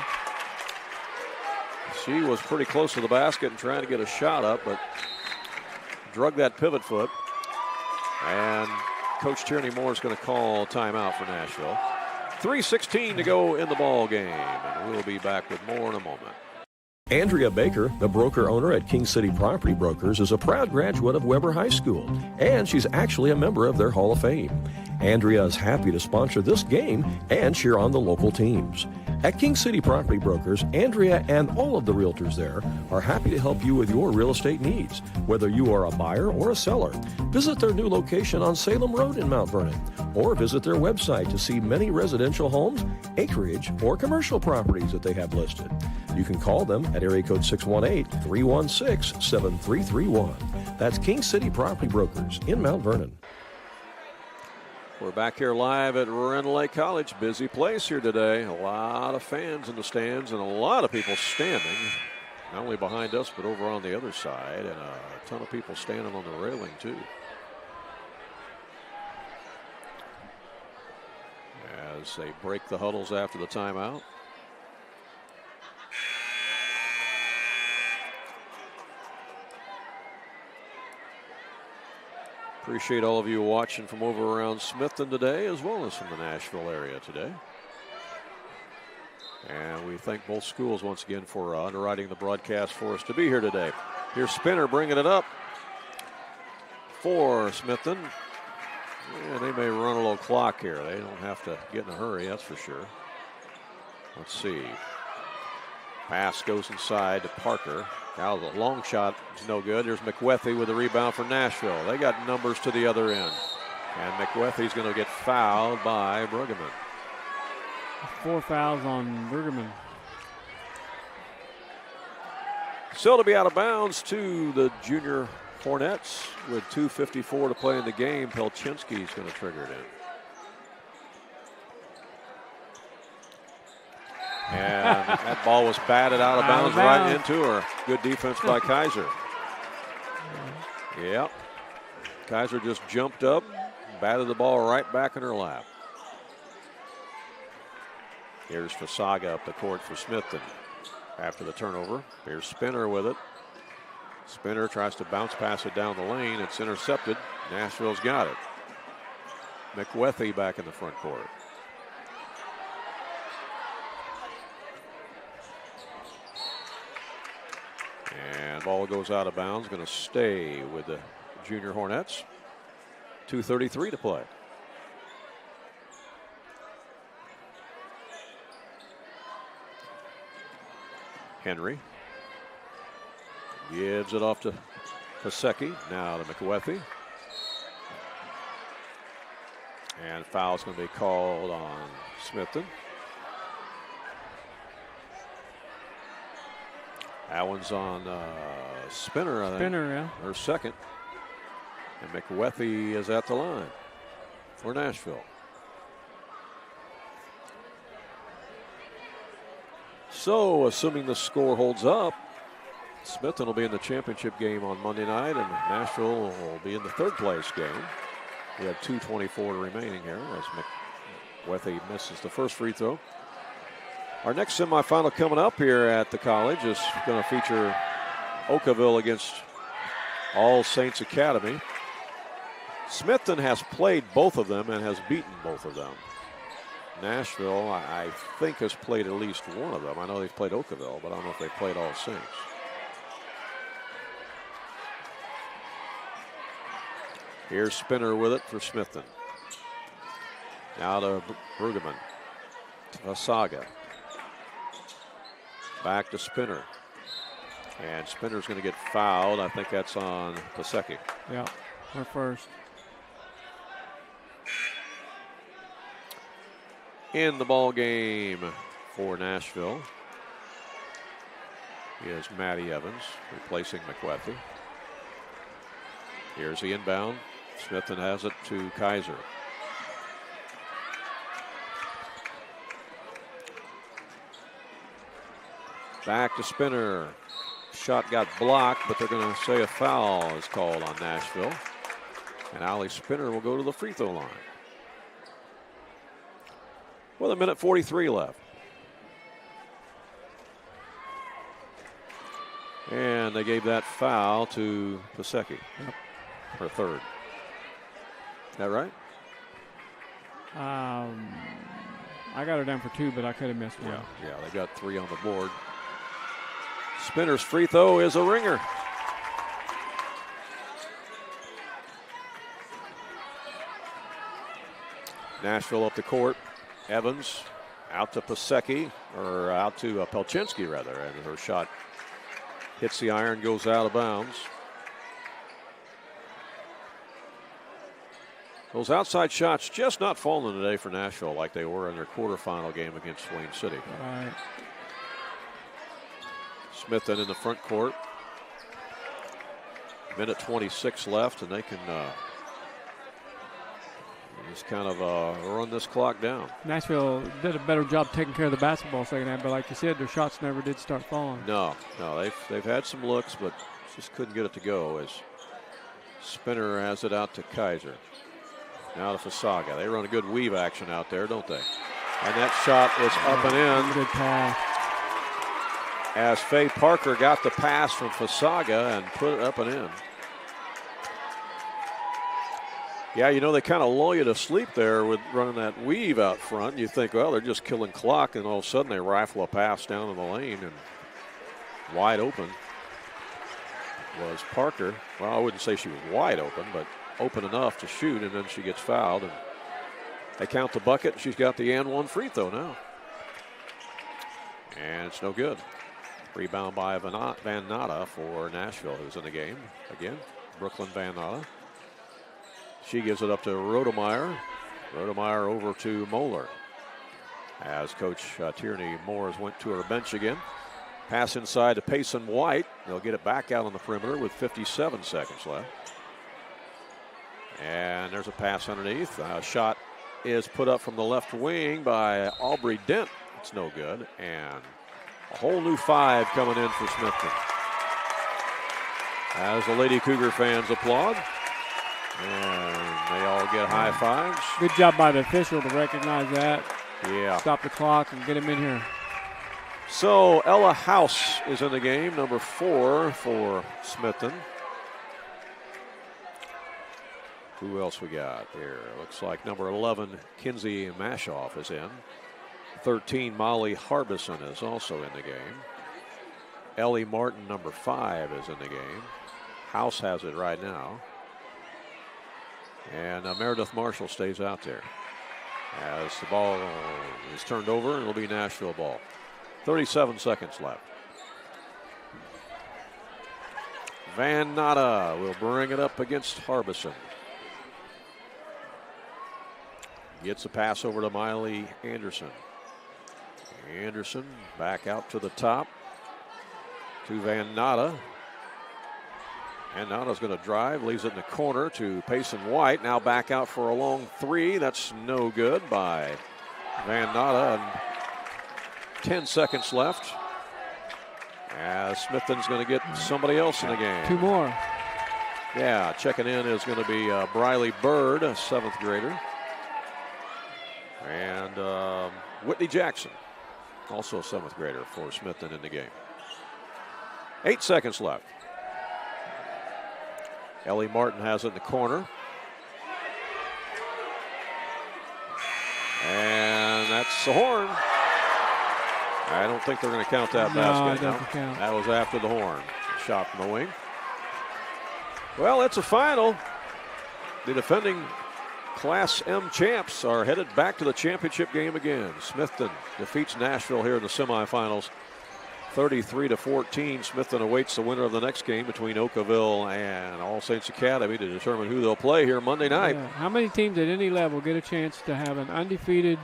She was pretty close to the basket and trying to get a shot up, but drug that pivot foot. And Coach Tierney Moore is going to call timeout for Nashville. 3:16 to go in the ball game, and we'll be back with more in a moment. Andrea Baker, the broker owner at King City Property Brokers, is a proud graduate of Weber High School, and she's actually a member of their Hall of Fame. Andrea is happy to sponsor this game and cheer on the local teams. At King City Property Brokers, Andrea and all of the realtors there are happy to help you with your real estate needs, whether you are a buyer or a seller. Visit their new location on Salem Road in Mount Vernon, or visit their website to see many residential homes, acreage, or commercial properties that they have listed. You can call them at area code 618-316-7331. That's King City Property Brokers in Mount Vernon. We're back here live at Rend Lake College. Busy place here today. A lot of fans in the stands and a lot of people standing. Not only behind us, but over on the other side. And a ton of people standing on the railing, too. As they break the huddles after the timeout. Appreciate all of you watching from over around Smithton today, as well as from the Nashville area today. And we thank both schools once again for underwriting the broadcast for us to be here today. Here's Spinner bringing it up for Smithton. Yeah, they may run a little clock here. They don't have to get in a hurry, that's for sure. Let's see. Pass goes inside to Parker. Now the long shot is no good. There's McWethy with the rebound for Nashville. They got numbers to the other end. And McWethy's going to get fouled by Pregame. 4 fouls on Pregame. Still to be out of bounds to the junior Hornets with 2:54 to play in the game. Pelchinski's going to trigger it in. And that ball was batted out of bounds right into her. Good defense by Kaiser. Yep. Kaiser just jumped up, batted the ball right back in her lap. Here's Fasaga up the court for Smithton after the turnover. Here's Spinner with it. Spinner tries to bounce pass it down the lane. It's intercepted. Nashville's got it. McWethy back in the front court. And ball goes out of bounds. Going to stay with the junior Hornets. 2:33 to play. Henry gives it off to Pasecki. Now to McWethy. And foul's going to be called on Smithton. That one's on Spinner, I think. Spinner, yeah. Her second. And McWethy is at the line for Nashville. So, assuming the score holds up, Smithton will be in the championship game on Monday night, and Nashville will be in the third place game. We have 2:24 remaining here as McWethy misses the first free throw. Our next semifinal coming up here at the college is going to feature Oakville against All Saints Academy. Smithton has played both of them and has beaten both of them. Nashville, I think, has played at least one of them. I know they've played Oakville, but I don't know if they've played All Saints. Here's Spinner with it for Smithton. Now to Pregame. Fasaga. Back to Spinner. And Spinner's going to get fouled. I think that's on Pasecki. Yeah, her first. In the ball game for Nashville is Maddie Evans replacing McWethy. Here's the inbound. Smithton has it to Kaiser. Back to Spinner. Shot got blocked, but they're going to say a foul is called on Nashville. And Ali Spinner will go to the free throw line. With a minute 43 left. And they gave that foul to Pasecki. Yep. Her third. Is that right? I got her down for 2, but I could have missed one. Yeah, they got 3 on the board. Spinner's free throw is a ringer. Nashville up the court. Evans out to Pasecki, or out to Pelchinski rather, and her shot hits the iron, goes out of bounds. Those outside shots just not falling today for Nashville like they were in their quarterfinal game against Wayne City. Right. Smithton in the front court. Minute 26 left, and they can just kind of run this clock down. Nashville did a better job taking care of the basketball second half, but like you said, their shots never did start falling. No, they've had some looks, but just couldn't get it to go as Spinner has it out to Kaiser. Now to Fasaga. They run a good weave action out there, don't they? And that shot is up and in. Good pass. As Faye Parker got the pass from Fasaga and put it up and in. Yeah, you know, they kind of lull you to sleep there with running that weave out front. You think, well, they're just killing clock, and all of a sudden they rifle a pass down in the lane, and wide open was Parker. Well, I wouldn't say she was wide open, but open enough to shoot, and then she gets fouled. And they count the bucket. She's got the and one free throw now. And it's no good. Rebound by Van Natta for Nashville, who's in the game. Again, Brooklyn Van Natta. She gives it up to Rodemeyer. Rodemeyer over to Moeller. As Coach Tierney Moores went to her bench again. Pass inside to Payson White. They'll get it back out on the perimeter with 57 seconds left. And there's a pass underneath. A shot is put up from the left wing by Aubrey Dent. It's no good. And a whole new 5 coming in for Smithton. As the Lady Cougar fans applaud. And they all get high fives. Good job by the official to recognize that. Yeah. Stop the clock and get him in here. So Ella House is in the game, number 4 for Smithton. Who else we got here? Looks like number 11, Kinsey Mashoff is in. 13, Molly Harbison is also in the game. Ellie Martin, number 5, is in the game. House has it right now. And Meredith Marshall stays out there as the ball is turned over, and it'll be Nashville ball. 37 seconds left. Van Natta will bring it up against Harbison. Gets a pass over to Miley Anderson. Anderson back out to the top to Van Natta. And Natta's going to drive, leaves it in the corner to Payson White. Now back out for a long 3. That's no good by Van Natta. And 10 seconds left. As Smithton's going to get somebody else in the game. 2 more. Yeah, checking in is going to be Briley Bird, a 7th grader. And Whitney Jackson, also a 7th grader for Smithton in the game. 8 seconds left. Ellie Martin has it in the corner. And that's the horn. I don't think they're going to count that basket. No, it doesn't count. That was after the horn. Shot from the wing. Well, it's a final. The defending Class M champs are headed back to the championship game again. Smithton defeats Nashville here in the semifinals. 33-14. Smithton awaits the winner of the next game between Oakville and All Saints Academy to determine who they'll play here Monday night. Yeah. How many teams at any level get a chance to have an undefeated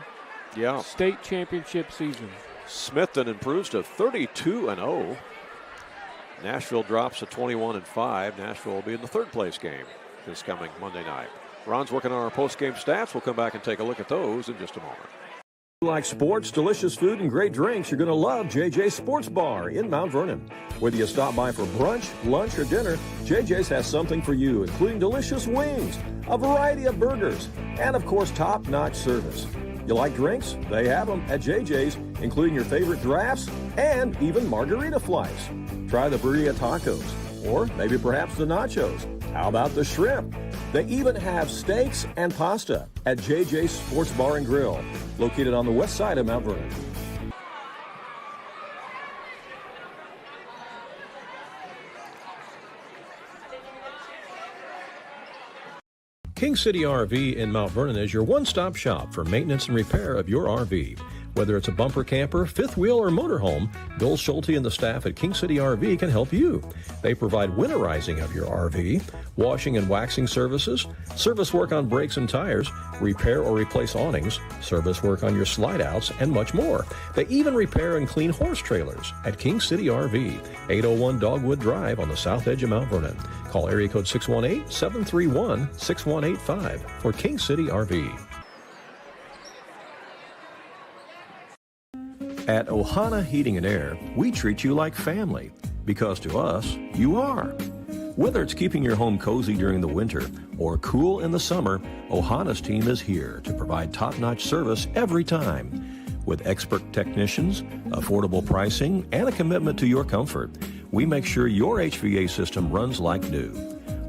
state championship season? Smithton improves to 32-0. Nashville drops to 21-5. Nashville will be in the 3rd place game this coming Monday night. Ron's working on our post-game stats. We'll come back and take a look at those in just a moment. If you like sports, delicious food, and great drinks, you're going to love JJ's Sports Bar in Mount Vernon. Whether you stop by for brunch, lunch, or dinner, JJ's has something for you, including delicious wings, a variety of burgers, and, of course, top-notch service. You like drinks? They have them at JJ's, including your favorite drafts and even margarita flights. Try the burrito tacos, or maybe perhaps the nachos. How about the shrimp? They even have steaks and pasta at JJ's Sports Bar and Grill, located on the west side of Mount Vernon. King City RV in Mount Vernon is your one-stop shop for maintenance and repair of your RV. Whether it's a bumper camper, fifth wheel, or motorhome, Bill Schulte and the staff at King City RV can help you. They provide winterizing of your RV, washing and waxing services, service work on brakes and tires, repair or replace awnings, service work on your slide-outs, and much more. They even repair and clean horse trailers at King City RV, 801 Dogwood Drive on the south edge of Mount Vernon. Call area code 618-731-6185 for King City RV. At Ohana Heating and Air, we treat you like family, because to us, you are. Whether it's keeping your home cozy during the winter or cool in the summer, Ohana's team is here to provide top-notch service every time. With expert technicians, affordable pricing, and a commitment to your comfort, we make sure your HVA system runs like new.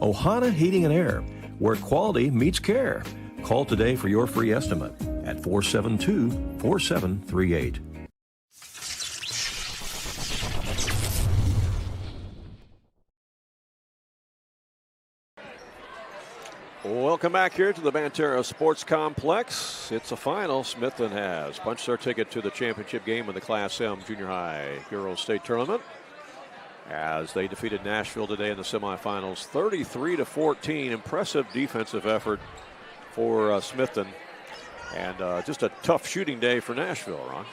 Ohana Heating and Air, where quality meets care. Call today for your free estimate at 472-4738. Welcome back here to the Banterra Sports Complex. It's a final. Smithton has punched their ticket to the championship game in the Class M Junior High Girls State Tournament as they defeated Nashville today in the semifinals 33-14. Impressive defensive effort for Smithton, and just a tough shooting day for Nashville, Ron.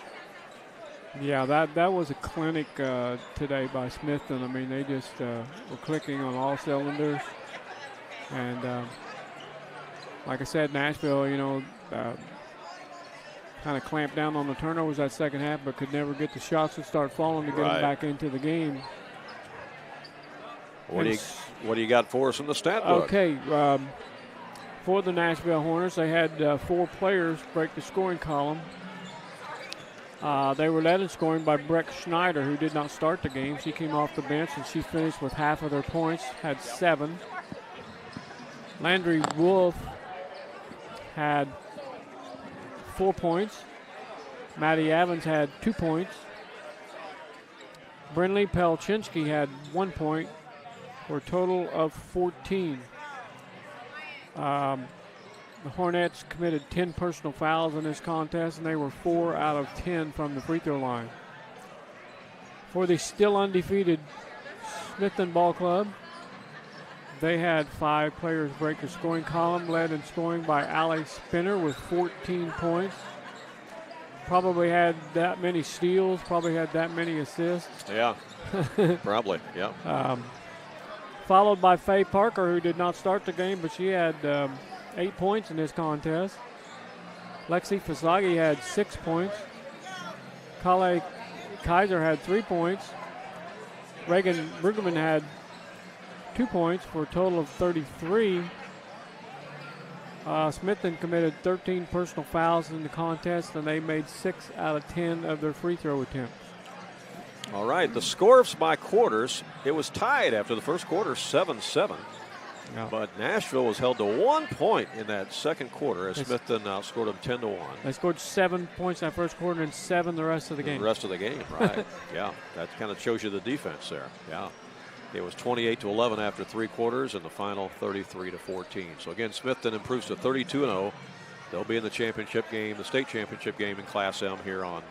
Yeah, that was a clinic today by Smithton. I mean, they just were clicking on all cylinders. And like I said, Nashville, kind of clamped down on the turnovers that second half, but could never get the shots to start falling to get them back into the game. What do you got for us in the stat book? Okay, for the Nashville Hornets, they had 4 players break the scoring column. They were led in scoring by Breck Schneider, who did not start the game. She came off the bench, and she finished with half of their points, had 7. Landry Wolf had 4 points. Maddie Evans had 2 points. Brinley Pelchinski had 1 point for a total of 14. The Hornets committed 10 personal fouls in this contest, and they were 4 out of 10 from the free throw line. For the still undefeated Smithton Ball Club, they had 5 players break the scoring column, led in scoring by Allie Spinner with 14 points. Probably had that many steals, probably had that many assists. Yeah, probably, yeah. Followed by Faye Parker, who did not start the game, but she had 8 points in this contest. Lexi Fasagi had 6 points. Kale Kaiser had 3 points. Reagan Brueggemann had 2 points for a total of 33. Smithton committed 13 personal fouls in the contest, and they made 6 out of 10 of their free throw attempts. All right, the scores by quarters, it was tied after the first quarter, 7-7. Yeah. But Nashville was held to 1 point in that second quarter as Smithton outscored them 10-1. They scored 7 points that first quarter and 7 the rest of the game. The rest of the game, right. Yeah, that kind of shows you the defense there. Yeah. It was 28-11 after 3 quarters, and the final 33-14. So again, Smithton improves to 32-0. They'll be in the championship game, the state championship game in Class M here on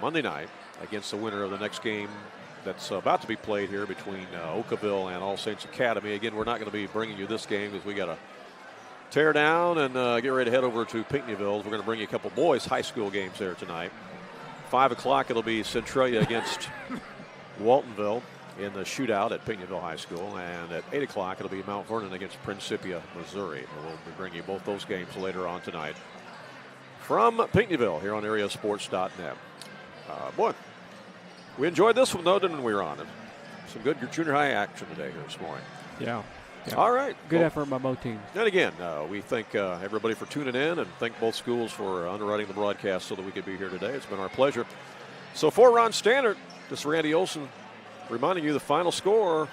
Monday night against the winner of the next game that's about to be played here between Oakville and All Saints Academy. Again, we're not going to be bringing you this game because we got to tear down and get ready to head over to Pinckneyville. We're going to bring you a couple boys high school games there tonight. 5 o'clock, it'll be Centralia against Waltonville in the shootout at Pinckneyville High School, and at 8 o'clock it'll be Mount Vernon against Principia, Missouri. And we'll be bringing you both those games later on tonight from Pinckneyville here on AreaSports.net. Boy, we enjoyed this one though, didn't we, Ron? Some good junior high action today here this morning. Yeah. All right. Good effort by both teams. And again, we thank everybody for tuning in, and thank both schools for underwriting the broadcast so that we could be here today. It's been our pleasure. So for Ron Stannard, this is Randy Olson reminding you the final score.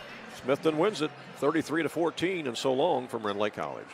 Smithton wins it 33-14, and so long from Rend Lake College.